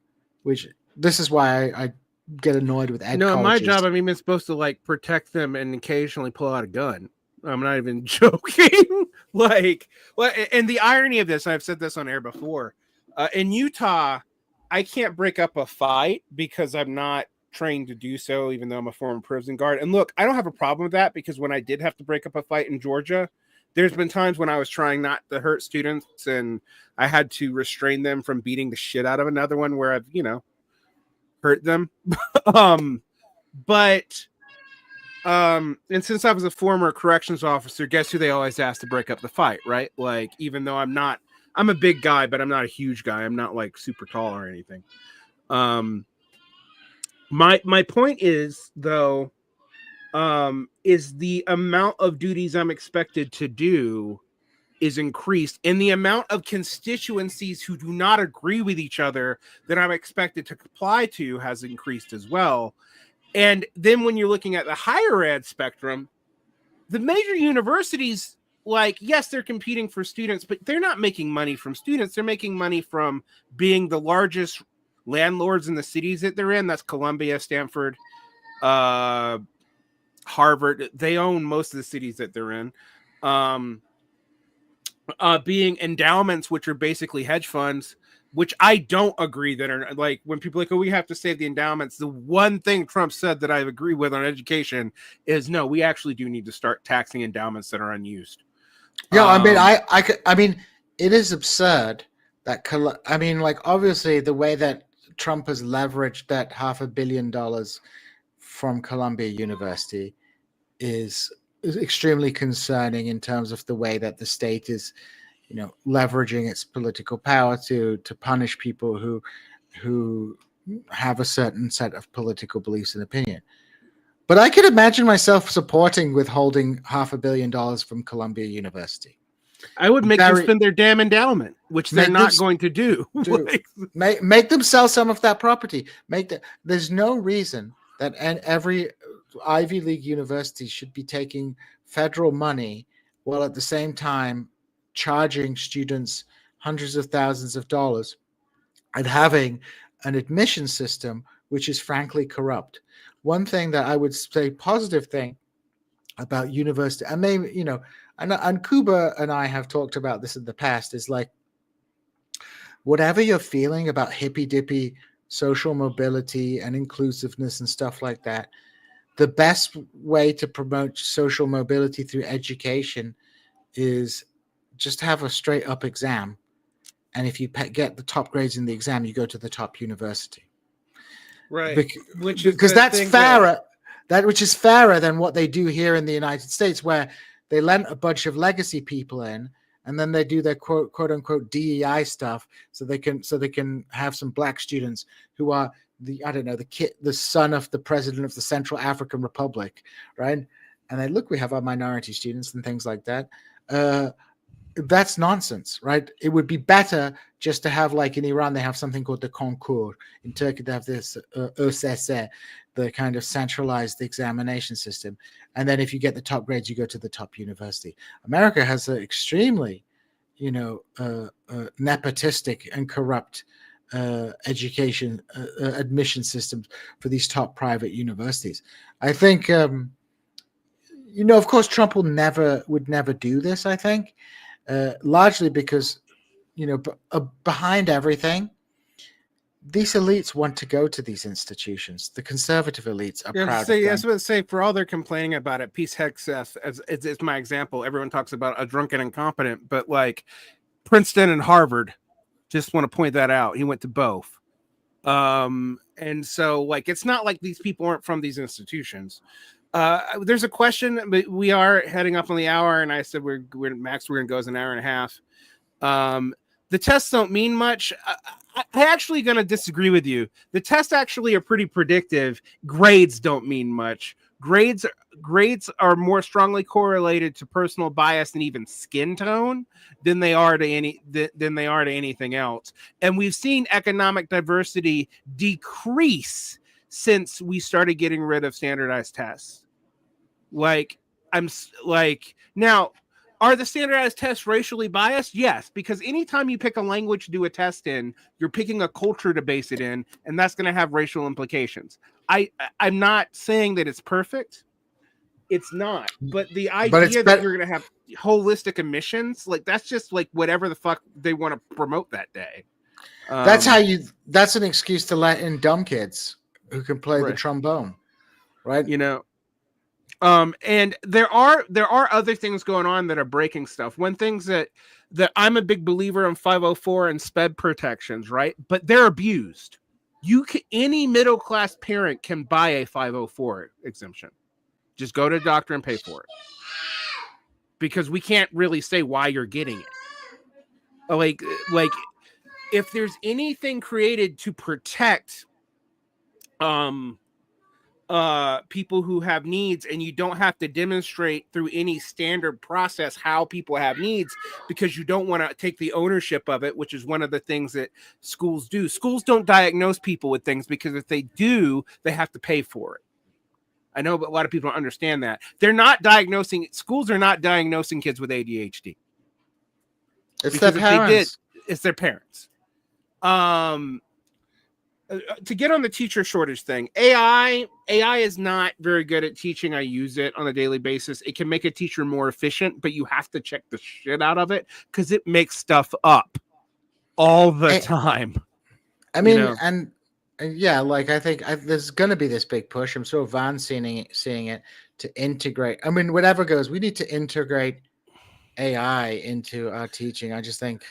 Which this is why I get annoyed with ed. No, colleges. my job, I mean, it's supposed to protect them and occasionally pull out a gun. I'm not even joking. And the irony of this, I've said this on air before. In Utah, I can't break up a fight because I'm not trained to do so, even though I'm a former prison guard. And look, I don't have a problem with that, because when I did have to break up a fight in Georgia, there's been times when I was trying not to hurt students and I had to restrain them from beating the shit out of another one where I've, hurt them. And since I was a former corrections officer, guess who they always ask to break up the fight, right? Even though I'm a big guy, but I'm not a huge guy. I'm not super tall or anything. My point is, though, is the amount of duties I'm expected to do is increased, and the amount of constituencies who do not agree with each other that I'm expected to comply to has increased as well. And then when you're looking at the higher ed spectrum, the major universities, yes, they're competing for students, but they're not making money from students. They're making money from being the largest landlords in the cities that they're in. That's Columbia, Stanford, Harvard. They own most of the cities that they're in. Being endowments, which are basically hedge funds, which I don't agree that are when people oh, we have to save the endowments. The one thing Trump said that I agree with on education is no, we actually do need to start taxing endowments that are unused. Yeah, I mean, it is absurd that obviously the way that Trump has leveraged that $500 million from Columbia University is is extremely concerning in terms of the way that the state is, leveraging its political power to punish people who have a certain set of political beliefs and opinion. But I could imagine myself supporting withholding $500 million from Columbia University. I would make them spend their damn endowment, which they're not going to do. Make them sell some of that property. There's no reason that every Ivy League university should be taking federal money while at the same time charging students hundreds of thousands of dollars and having an admission system which is frankly corrupt. One thing that I would say positive thing about university, and maybe, and Kuba and I have talked about this in the past, is like, whatever you're feeling about hippy dippy social mobility and inclusiveness and stuff like that, the best way to promote social mobility through education is just have a straight up exam. And if you get the top grades in the exam, you go to the top university. Right. Because that's fairer. Which is fairer than what they do here in the United States, where they let a bunch of legacy people in, and then they do their quote unquote DEI stuff, so they can have some black students who are the son of the president of the Central African Republic, right? And they look, we have our minority students and things like that. That's nonsense, right? It would be better just to have, like in Iran, they have something called the concours. In Turkey, they have this ÖSS, the kind of centralized examination system. And then if you get the top grades, you go to the top university. America has an extremely, nepotistic and corrupt education admission systems for these top private universities. I think, of course, Trump would never do this, I think. Largely because, behind everything, these elites want to go to these institutions. The conservative elites are proud of them. I was going to say, for all they're complaining about it, Peace Hegseth, it's my example. Everyone talks about a drunken incompetent, but like Princeton and Harvard, just want to point that out. He went to both. And so, like, it's not like these people aren't from these institutions. There's a question, but we are heading up on the hour, and I said we're max. We're going to go as an hour and a half. The tests don't mean much. I actually going to disagree with you. The tests actually are pretty predictive. Grades don't mean much. Grades are more strongly correlated to personal bias and even skin tone than they are to anything else. And we've seen economic diversity decrease since we started getting rid of standardized tests. Now, are the standardized tests racially biased? Yes, because anytime you pick a language to do a test in, you're picking a culture to base it in, and that's going to have racial implications. I'm not saying that it's perfect. It's not. But the idea that you're going to have holistic emissions, like, that's just like whatever the fuck they want to promote that day. That's an excuse to let in dumb kids who can play the trombone, right? And there are other things going on that are breaking stuff. One thing's that I'm a big believer in 504 and SPED protections, right? But they're abused. Any middle class parent can buy a 504 exemption. Just go to a doctor and pay for it, because we can't really say why you're getting it. Like if there's anything created to protect people who have needs, and you don't have to demonstrate through any standard process how people have needs, because you don't want to take the ownership of it, which is one of the things that schools do. Schools don't diagnose people with things, because if they do, they have to pay for it. I know, but a lot of people don't understand that. Schools are not diagnosing kids with ADHD. It's their parents. It's their parents. To get on the teacher shortage thing, AI is not very good at teaching. I use it on a daily basis. It can make a teacher more efficient, but you have to check the shit out of it, because it makes stuff up all the time. I mean, and yeah, like, I think there's going to be this big push. I'm sure Varn seeing it to integrate. I mean, whatever goes, we need to integrate AI into our teaching. I just think,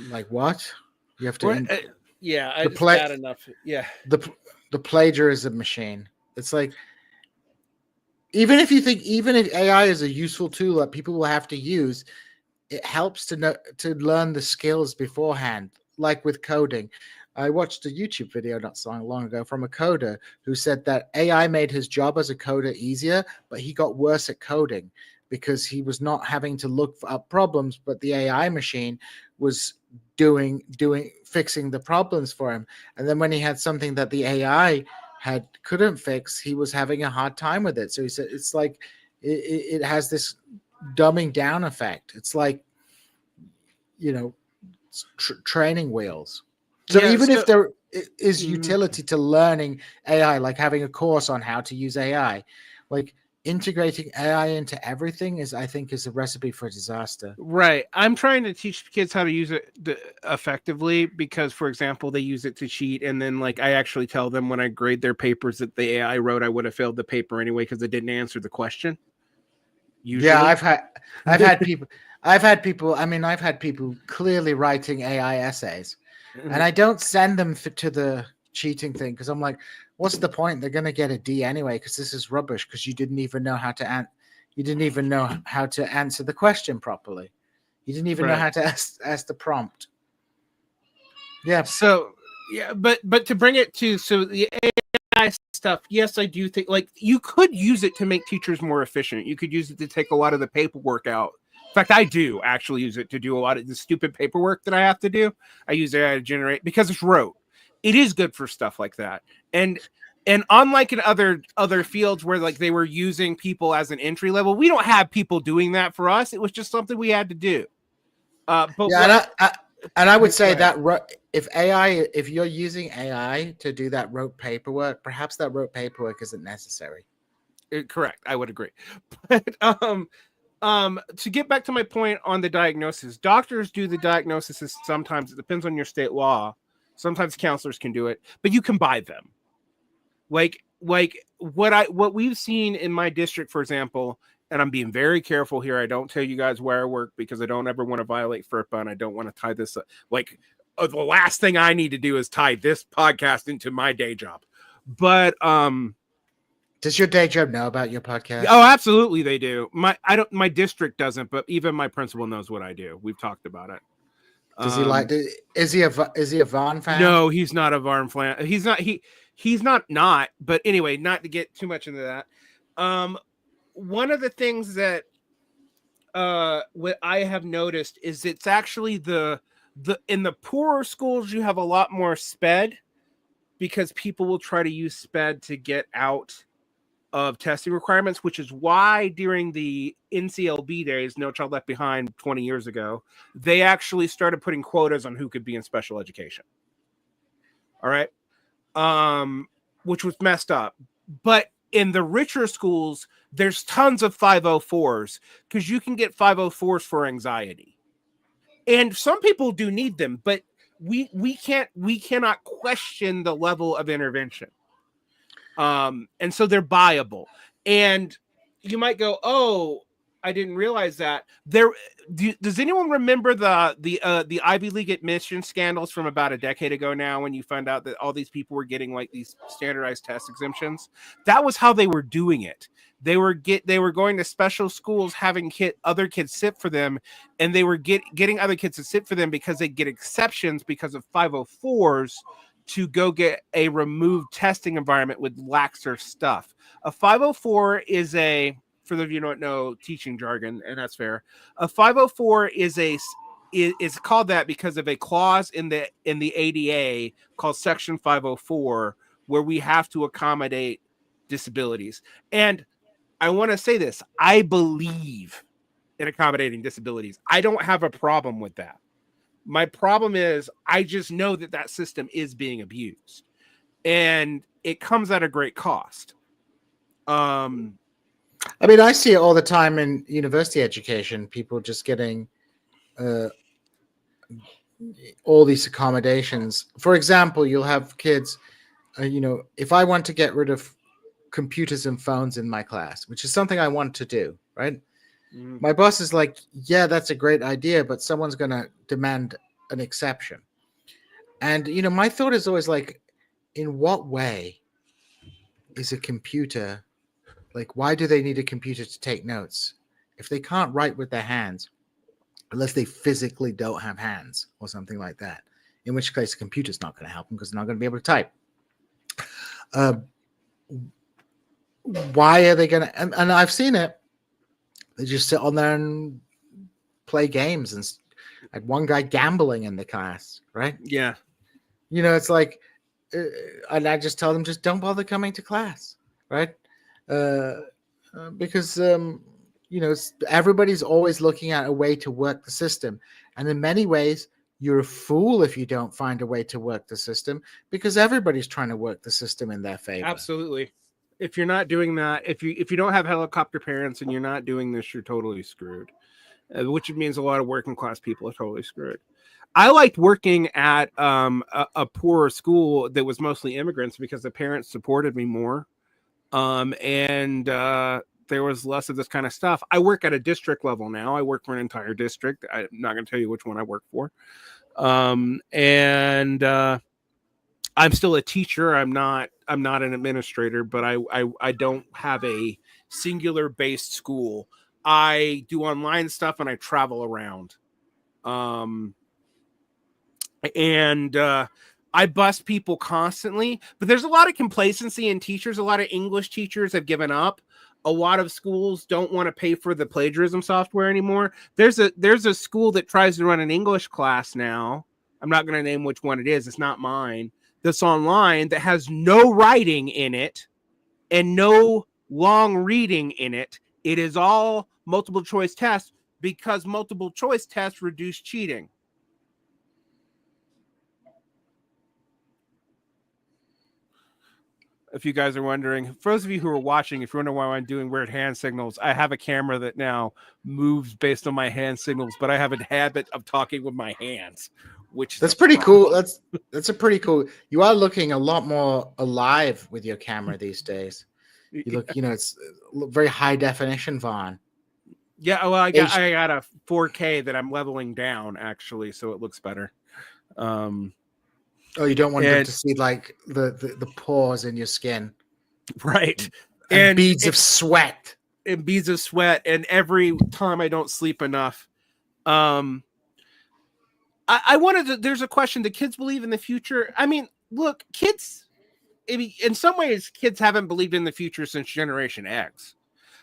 like, what? You have to... it's bad enough. Yeah. The plagiarism machine. It's like, even if AI is a useful tool that people will have to use, it helps to learn the skills beforehand, like with coding. I watched a YouTube video not so long ago from a coder who said that AI made his job as a coder easier, but he got worse at coding because he was not having to look up problems, but the AI machine was fixing the problems for him. And then when he had something that the AI couldn't fix, he was having a hard time with it. So he said it's like it has this dumbing down effect. It's like, training wheels. So if there is utility to learning AI, like having a course on how to use AI, like integrating AI into everything I think is a recipe for disaster. Right. I'm trying to teach kids how to use it effectively because, for example, they use it to cheat. And then I actually tell them when I grade their papers that the AI wrote, I would have failed the paper anyway because it didn't answer the question. Usually. Yeah, I've had people clearly writing AI essays, and I don't send them to the cheating thing because I'm like, what's the point? They're going to get a D anyway because this is rubbish because you didn't even know how to answer the question properly. You didn't even know how to ask the prompt. Yeah. So yeah, but to bring it to the AI stuff, yes, I do think you could use it to make teachers more efficient. You could use it to take a lot of the paperwork out. In fact, I do actually use it to do a lot of the stupid paperwork that I have to do. I use AI to generate because it's rote. It is good for stuff like that. And unlike in other fields where they were using people as an entry level, we don't have people doing that for us. It was just something we had to do. But yeah, I would say that if you're using AI to do that rote paperwork, perhaps that rote paperwork isn't necessary. Correct. I would agree. But to get back to my point on the diagnosis, doctors do the diagnosis sometimes. It depends on your state law. Sometimes counselors can do it, but you can buy them. Like what we've seen in my district, for example, and I'm being very careful here. I don't tell you guys where I work because I don't ever want to violate FERPA and I don't want to tie this up. The last thing I need to do is tie this podcast into my day job. But does your day job know about your podcast? Oh, absolutely they do. My district doesn't, but even my principal knows what I do. We've talked about it. Does he is he a Varn fan? No, he's not a Varn fan. He's not, but anyway, not to get too much into that. One of the things that what I have noticed is it's actually the in the poorer schools you have a lot more SPED because people will try to use SPED to get out of testing requirements, which is why during the NCLB days, No Child Left Behind 20 years ago, they actually started putting quotas on who could be in special education. All right. Which was messed up. But in the richer schools, there's tons of 504s because you can get 504s for anxiety. And some people do need them, but we cannot question the level of intervention. And so they're buyable. And you might go, oh, I didn't realize that. Does anyone remember the Ivy League admission scandals from about a decade ago now when you found out that all these people were getting these standardized test exemptions? That was how they were doing it. They were going to special schools, having other kids sit for them, and they were getting other kids to sit for them because they get exceptions because of 504s to go get a removed testing environment with laxer stuff. A 504 is for those of you who don't know teaching jargon, and that's fair. A 504 is called that because of a clause in the ADA called Section 504, where we have to accommodate disabilities. And I want to say this: I believe in accommodating disabilities. I don't have a problem with that. My problem is I just know that system is being abused, and it comes at a great cost. I mean, I see it all the time in university education. People just getting all these accommodations. For example, you'll have kids. If I want to get rid of computers and phones in my class, which is something I want to do, right? My boss is like, yeah, that's a great idea, but someone's going to demand an exception. And, my thought is always in what way is a computer Like, why do they need a computer to take notes if they can't write with their hands, unless they physically don't have hands or something like that? In which case, the computer's not going to help them because they're not going to be able to type. Why are they going to? And I've seen it. They just sit on there and play games, and like one guy gambling in the class, right? Yeah. You know, it's like, and I just tell them, just don't bother coming to class, right? Because everybody's always looking at a way to work the system, and in many ways, you're a fool if you don't find a way to work the system, because everybody's trying to work the system in their favor. Absolutely. If you're not doing that, if you don't have helicopter parents and you're not doing this, you're totally screwed. Which means a lot of working class people are totally screwed. I liked working at a poorer school that was mostly immigrants because the parents supported me more. And there was less of this kind of stuff. I work at a district level now. I work for an entire district. I'm not going to tell you which one I work for. And I'm still a teacher. I'm not an administrator, but I don't have a singular based school. I do online stuff and I travel around. I bust people constantly, but there's a lot of complacency in teachers. A lot of English teachers have given up. A lot of schools don't want to pay for the plagiarism software anymore. There's a school that tries to run an English class now. I'm not going to name which one it is. It's not mine. That's online that has no writing in it and no long reading in it. It is all multiple choice tests because multiple choice tests reduce cheating. If you guys are wondering, for those of you who are watching, if you wonder why I'm doing weird hand signals, I have a camera that now moves based on my hand signals, but I have a habit of talking with my hands, which that's pretty cool. That's a pretty cool. You are looking a lot more alive with your camera these days. You look, it's very high definition, Varn. Yeah, well, I got a 4K that I'm leveling down actually, so it looks better. Oh, you don't want them to see like the pores in your skin, right? And beads of sweat. And beads of sweat, and every time I don't sleep enough. I wanted to. There's a question: do kids believe in the future? I mean, look, kids. In some ways, kids haven't believed in the future since Generation X,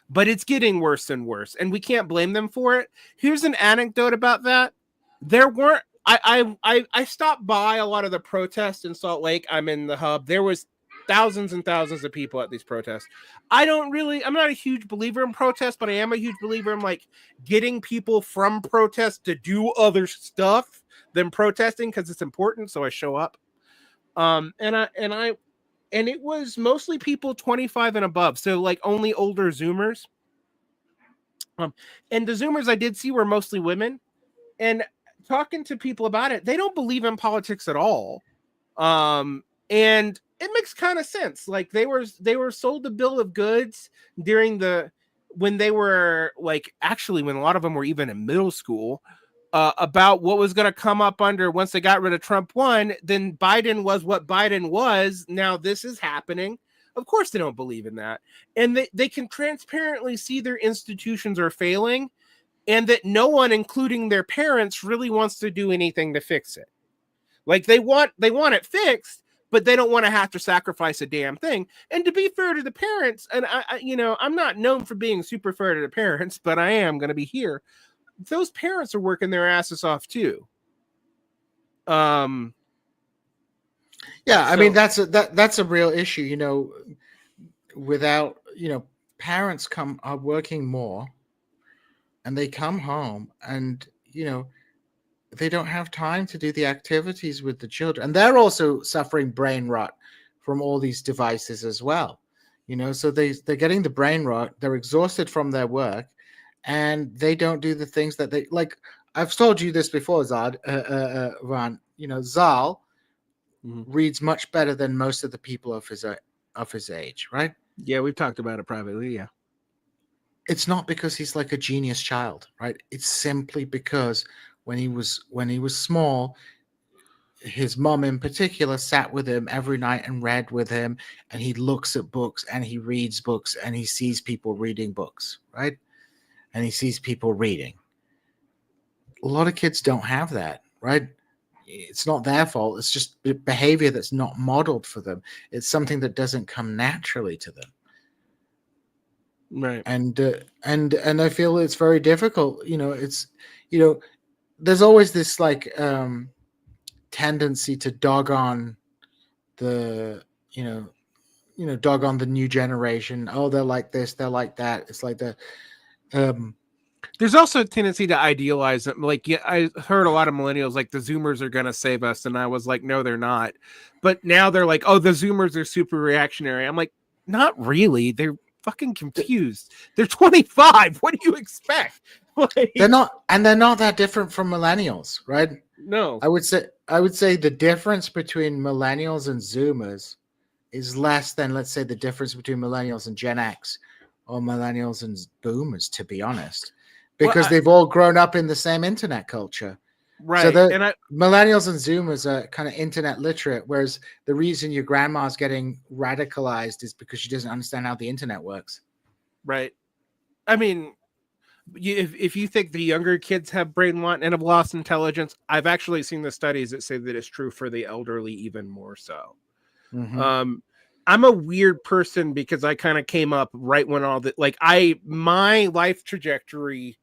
but it's getting worse and worse, and we can't blame them for it. Here's an anecdote about that: there weren't. I stopped by a lot of the protests in Salt Lake. I'm in the hub. There was thousands and thousands of people at these protests. I'm not a huge believer in protests, but I am a huge believer in like getting people from protests to do other stuff than protesting because it's important. So I show up. And it was mostly people 25 and above. So like only older Zoomers. And the Zoomers I did see were mostly women. And talking to people about it, they don't believe in politics at all. And it makes kind of sense. Like they were sold the bill of goods when they were like, actually when a lot of them were even in middle school, about what was going to come up under once they got rid of Trump 1, then Biden was what Biden was. Now this is happening. Of course they don't believe in that. And they can transparently see their institutions are failing, and that no one, including their parents, really wants to do anything to fix it. Like they want it fixed, but they don't want to have to sacrifice a damn thing. And to be fair to the parents, and I'm not known for being super fair to the parents, but I am going to be here. Those parents are working their asses off too. Yeah, I mean that's a real issue. Without parents are working more. And they come home and, they don't have time to do the activities with the children. And they're also suffering brain rot from all these devices as well. So they're getting the brain rot. They're exhausted from their work and they don't do the things that they like. I've told you this before, Varn. Zal reads much better than most of the people of his age, right? Yeah, we've talked about it privately. Yeah. It's not because he's like a genius child, right? It's simply because when he was small, his mom in particular sat with him every night and read with him, and he looks at books and he reads books and he sees people reading books, right? And he sees people reading. A lot of kids don't have that, right? It's not their fault. It's just behavior that's not modeled for them. It's something that doesn't come naturally to them. Right. And I feel it's very difficult. There's always this like tendency to dog on the dog on the new generation. Oh, they're like this, they're like that. It's like the there's also a tendency to idealize them. Like, yeah, I heard a lot of millennials like the Zoomers are gonna save us, and I was like, no, they're not. But now they're like, oh, the Zoomers are super reactionary. I'm like, not really. They're fucking confused. They're 25. What do you expect? Like, they're not that different from millennials, right? No. I would say the difference between millennials and Zoomers is less than, let's say, the difference between millennials and Gen X or millennials and boomers, to be honest, because they've all grown up in the same internet culture. Right. So millennials and Zoomers are kind of internet literate, whereas the reason your grandma's getting radicalized is because she doesn't understand how the internet works. Right. I mean, if you think the younger kids have brain rot and have lost intelligence, I've actually seen the studies that say that it's true for the elderly even more so. Mm-hmm. I'm a weird person because I kind of came up right when all that, like my life trajectory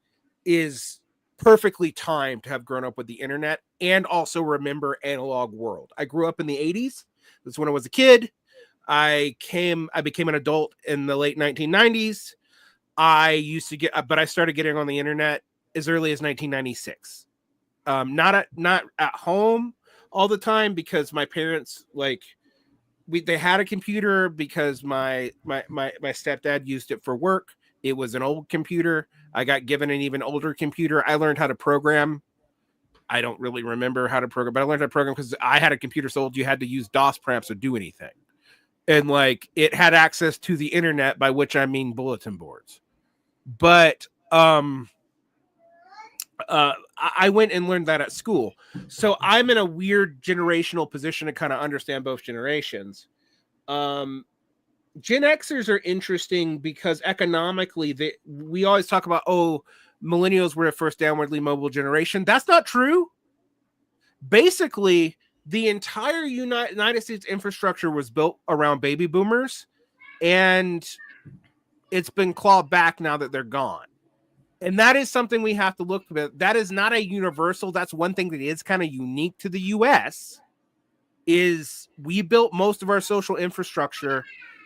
is perfectly timed to have grown up with the internet and also remember analog world. I grew up in the 80s. That's when I was a kid. I became an adult in the late 1990s. But I started getting on the internet as early as 1996. Not at home all the time because my parents they had a computer because my stepdad used it for work. It was an old computer. I got given an even older computer. I learned how to program. I don't really remember how to program, but I learned how to program because I had a computer sold. You had to use DOS prompts to do anything. And it had access to the internet, by which I mean bulletin boards. But I went and learned that at school. So I'm in a weird generational position to kind of understand both generations. Gen Xers are interesting because economically, we always talk about, millennials were the first downwardly mobile generation. That's not true. Basically, the entire United States infrastructure was built around baby boomers, and it's been clawed back now that they're gone. And that is something we have to look at. That is not a universal. That's one thing that is kind of unique to the U.S. is we built most of our social infrastructure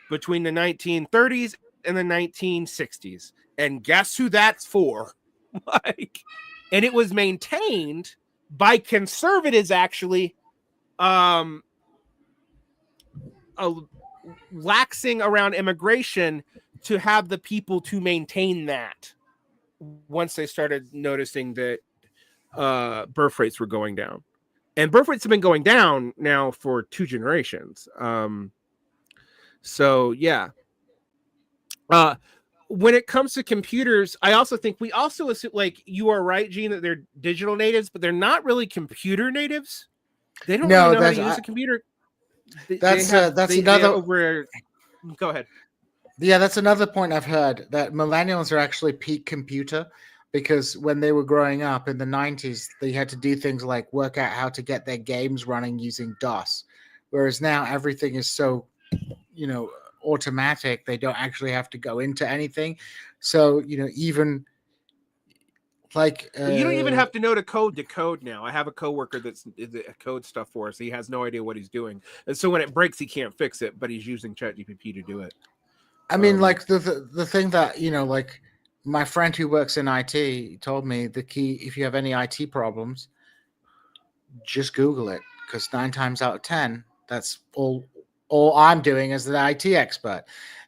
between the 1930s and the 1960s. And guess who that's for? And it was maintained by conservatives, actually, laxing around immigration to have the people to maintain that once they started noticing that birth rates were going down. And birth rates have been going down now for 2 generations. So, yeah. When it comes to computers, I also think we also assume, you are right, Djene, that they're digital natives, but they're not really computer natives. They don't really know how to use a computer. That's another. Go ahead. Yeah, that's another point I've heard, that millennials are actually peak computer, because when they were growing up in the 90s, they had to do things like work out how to get their games running using DOS. Whereas now everything is so, automatic, they don't actually have to go into anything. So, even like you don't even have to know to code now. I have a coworker that's code stuff for us. He has no idea what he's doing. And so when it breaks, he can't fix it, but he's using ChatGPT to do it. I mean, the thing that, my friend who works in IT told me the key, if you have any IT problems, just Google it, because 9 times out of 10, that's all I'm doing as an IT expert.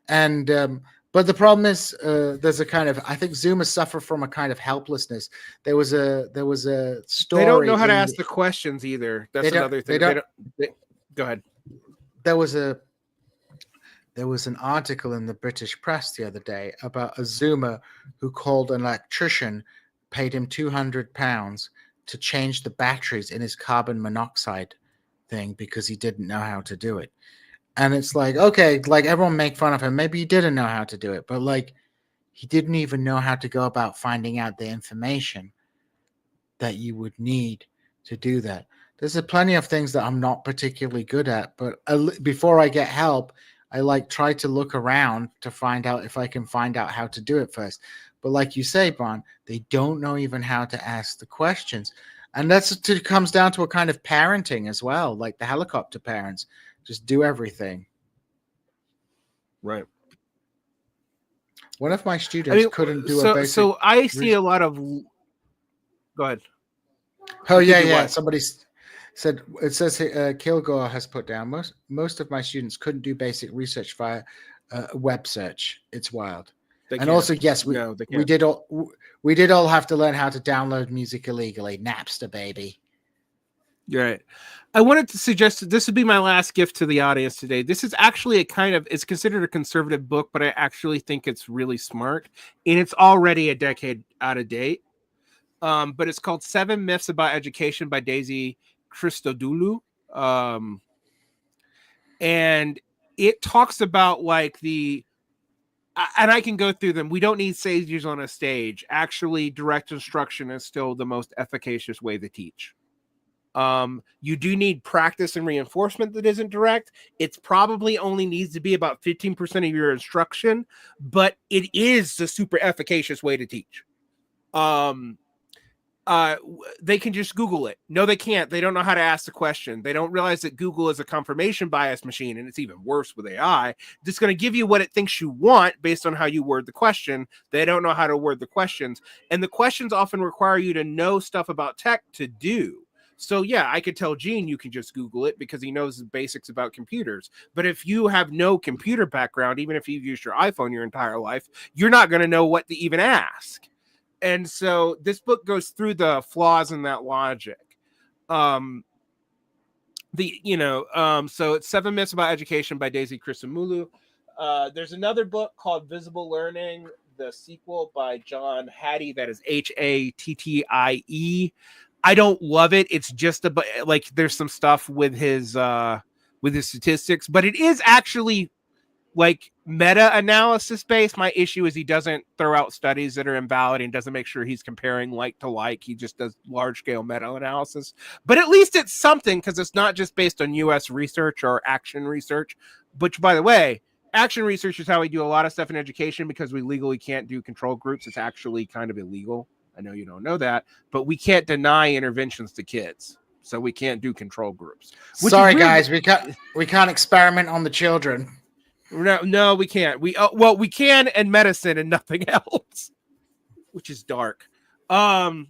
And but the problem is, there's a kind of, I think Zoomers suffer from a kind of helplessness. There was a story. They don't know how to ask the questions either. That's another thing. Go ahead. There was an article in the British press the other day about a Zoomer who called an electrician, paid him £200 to change the batteries in his carbon monoxide thing because he didn't know how to do it. And it's like, okay, like everyone make fun of him. Maybe he didn't know how to do it, but like he didn't even know how to go about finding out the information that you would need to do that. There's plenty of things that I'm not particularly good at, but before I get help, I like try to look around to find out if I can find out how to do it first. But like you say, Varn, they don't know even how to ask the questions. And it comes down to a kind of parenting as well, like the helicopter parents. Just do everything. Right. One of my students couldn't do a basic... So I see a lot of... Go ahead. Oh, yeah. Somebody said, it says Kilgore has put down, most of my students couldn't do basic research via web search. It's wild. And also, yes, we did all have to learn how to download music illegally. Napster, baby. You're right. I wanted to suggest this would be my last gift to the audience today. This is actually it's considered a conservative book, but I actually think it's really smart. And it's already a decade out of date. But it's called 7 Myths About Education by Daisy Christodoulou. And it talks about like and I can go through them. We don't need sages on a stage. Actually, direct instruction is still the most efficacious way to teach. You do need practice and reinforcement that isn't direct. It's probably only needs to be about 15% of your instruction, but it is the super efficacious way to teach. They can just Google it. No, they can't. They don't know how to ask the question. They don't realize that Google is a confirmation bias machine, and it's even worse with AI. It's going to give you what it thinks you want based on how you word the question. They don't know how to word the questions, and the questions often require you to know stuff about tech to do. So yeah, I could tell Djene you can just Google it because he knows the basics about computers. But if you have no computer background, even if you've used your iPhone your entire life, you're not going to know what to even ask. And so this book goes through the flaws in that logic. So it's 7 Myths About Education by Daisy Christodoulou. There's another book called Visible Learning, the sequel by John Hattie. That is Hattie. I don't love it. It's just there's some stuff with his statistics, but it is actually like meta-analysis based. My issue is he doesn't throw out studies that are invalid and doesn't make sure he's comparing like to like. He just does large-scale meta-analysis. But at least it's something because it's not just based on U.S. research or action research, which, by the way, action research is how we do a lot of stuff in education because we legally can't do control groups. It's actually kind of illegal. I know you don't know that, but we can't deny interventions to kids. So we can't do control groups. Sorry, guys, we can't experiment on the children. No, we can't. We can in medicine and nothing else, which is dark. Also,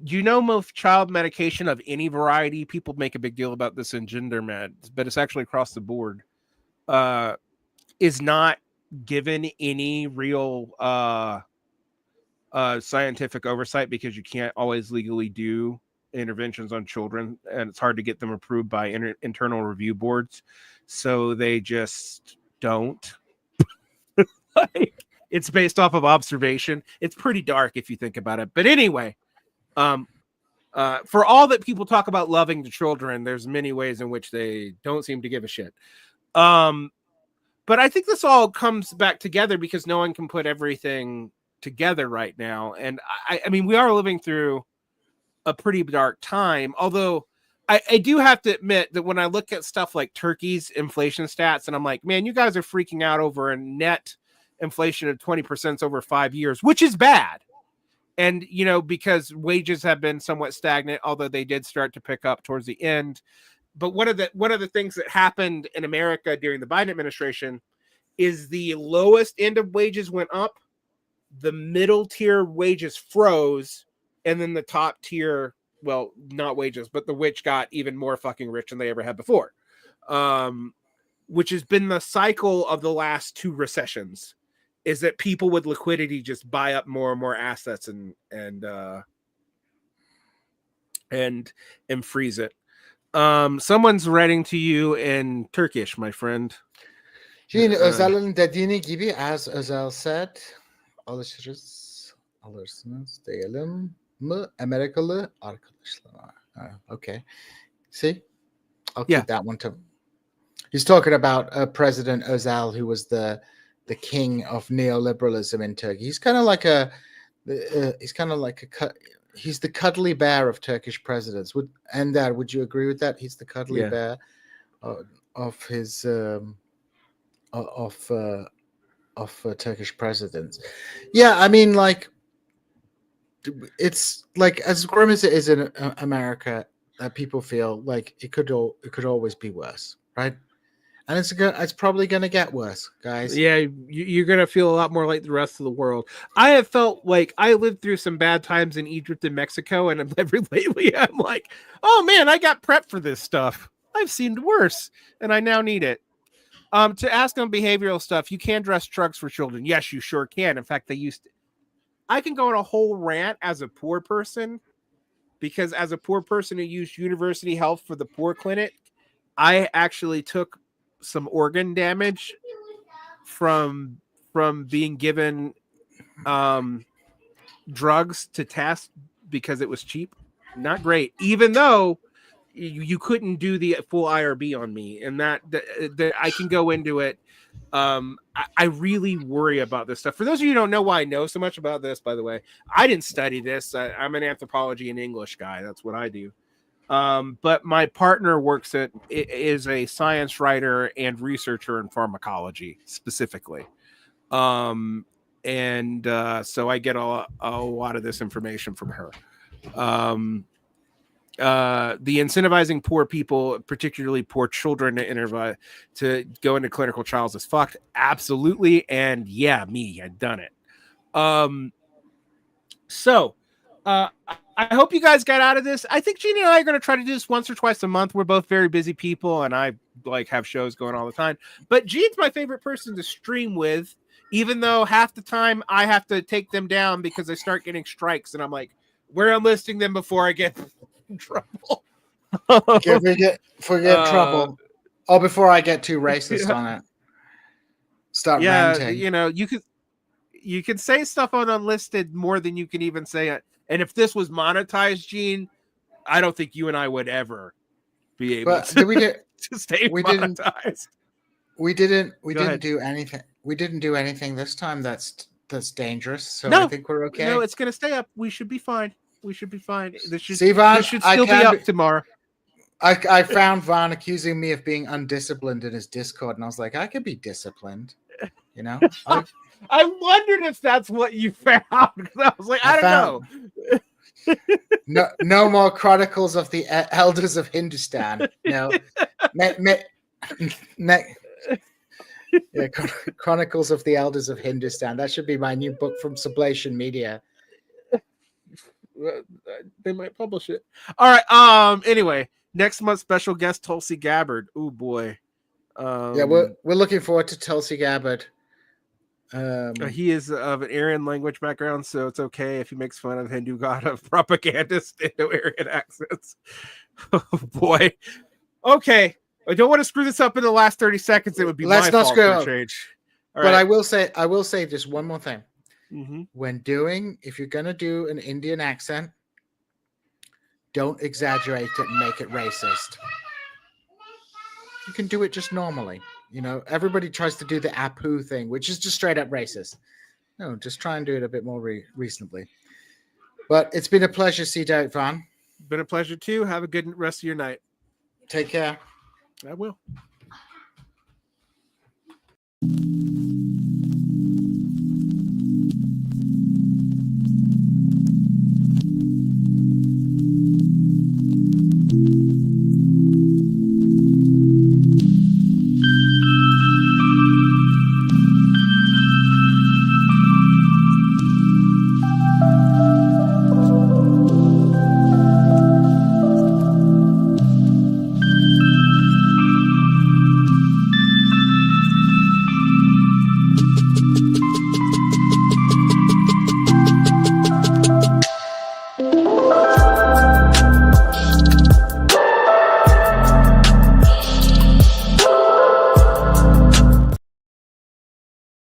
you know, most child medication of any variety, people make a big deal about this in gender meds, but it's actually across the board, is not given any real scientific oversight because you can't always legally do interventions on children, and it's hard to get them approved by internal review boards, so they just don't. It's based off of observation. It's pretty dark if you think about it, but anyway, for all that people talk about loving the children, there's many ways in which they don't seem to give a shit. But I think this all comes back together because no one can put everything together right now. And I mean, we are living through a pretty dark time, although I do have to admit that when I look at stuff like Turkey's inflation stats, and I'm like, man, you guys are freaking out over a net inflation of 20% over 5 years, which is bad. And, you know, because wages have been somewhat stagnant, although they did start to pick up towards the end. But one of the things that happened in America during the Biden administration is the lowest end of wages went up, the middle tier wages froze, and then the top tier, well, not wages, but the rich got even more fucking rich than they ever had before, which has been the cycle of the last 2 recessions, is that people with liquidity just buy up more and more assets and freeze it. Someone's writing to you in Turkish, my friend. Djene, Özel'in dediğini gibi, as Özel said, alırsınız diyelim mi Amerikalı arkadaşlar. Okay. See, I'll Yeah. keep that one too. He's talking about President Özal, who was the king of neoliberalism in Turkey. He's kind of like he's the cuddly bear of Turkish presidents. Would you agree with that? He's the cuddly bear of his Turkish presidents. Yeah, I mean, like, it's like as grim as it is in America, that people feel like it could always be worse, right? And it's probably going to get worse, guys. Yeah, you're going to feel a lot more like the rest of the world. I have felt like I lived through some bad times in Egypt and Mexico, and lately I'm like, oh man, I got prepped for this stuff. I've seen worse, and I now need it. To ask on behavioral stuff, you can dress trucks for children. Yes, you sure can. In fact, they used to. I can go on a whole rant as a poor person, because as a poor person who used University Health for the poor clinic, I actually took some organ damage from being given drugs to test because it was cheap. Not great, even though you couldn't do the full IRB on me, and that I can go into it. I really worry about this stuff. For those of you who don't know why I know so much about this, by the way, I didn't study this. I'm an anthropology and English guy. That's what I do. But my partner is a science writer and researcher in pharmacology specifically. So I get a lot of this information from her. The incentivizing poor people, particularly poor children, to go into clinical trials is fucked. Absolutely. And yeah, I've done it. I hope you guys got out of this. I think Djene and I are going to try to do this once or twice a month. We're both very busy people, and I have shows going all the time. But Gene's my favorite person to stream with, even though half the time I have to take them down because I start getting strikes, and I'm like, we're enlisting them before I get in trouble. Forget trouble. Before I get too racist on it. Start ranting. You can say stuff on unlisted more than you can even say it. And if this was monetized, Djene, I don't think you and I would ever be able to stay monetized. We didn't do anything. We didn't do anything this time that's dangerous. So I think we're okay. No, it's gonna stay up. We should be fine. This should still be up tomorrow. I found Varn accusing me of being undisciplined in his Discord, and I was like, I could be disciplined, you know. I wondered if that's what you found, because I was like, I don't know. No more Chronicles of the Elders of Hindustan. No, Chronicles of the Elders of Hindustan. That should be my new book from Sublation Media. They might publish it. All right. Anyway, next month's special guest Tulsi Gabbard. Oh boy. We're looking forward to Tulsi Gabbard. He is of an Aryan language background, so it's okay if he makes fun of Hindu god of propagandist Indo-Aryan accents. Oh boy. Okay. I don't want to screw this up in the last 30 seconds. It would be my fault for a change. All right. I will say just one more thing. Mm-hmm. If you're going to do an Indian accent, don't exaggerate it and make it racist. You can do it just normally. You know, everybody tries to do the Apu thing, which is just straight up racist. No, just try and do it a bit more reasonably. But it's been a pleasure, C. Varn. Been a pleasure too. Have a good rest of your night. Take care. I will.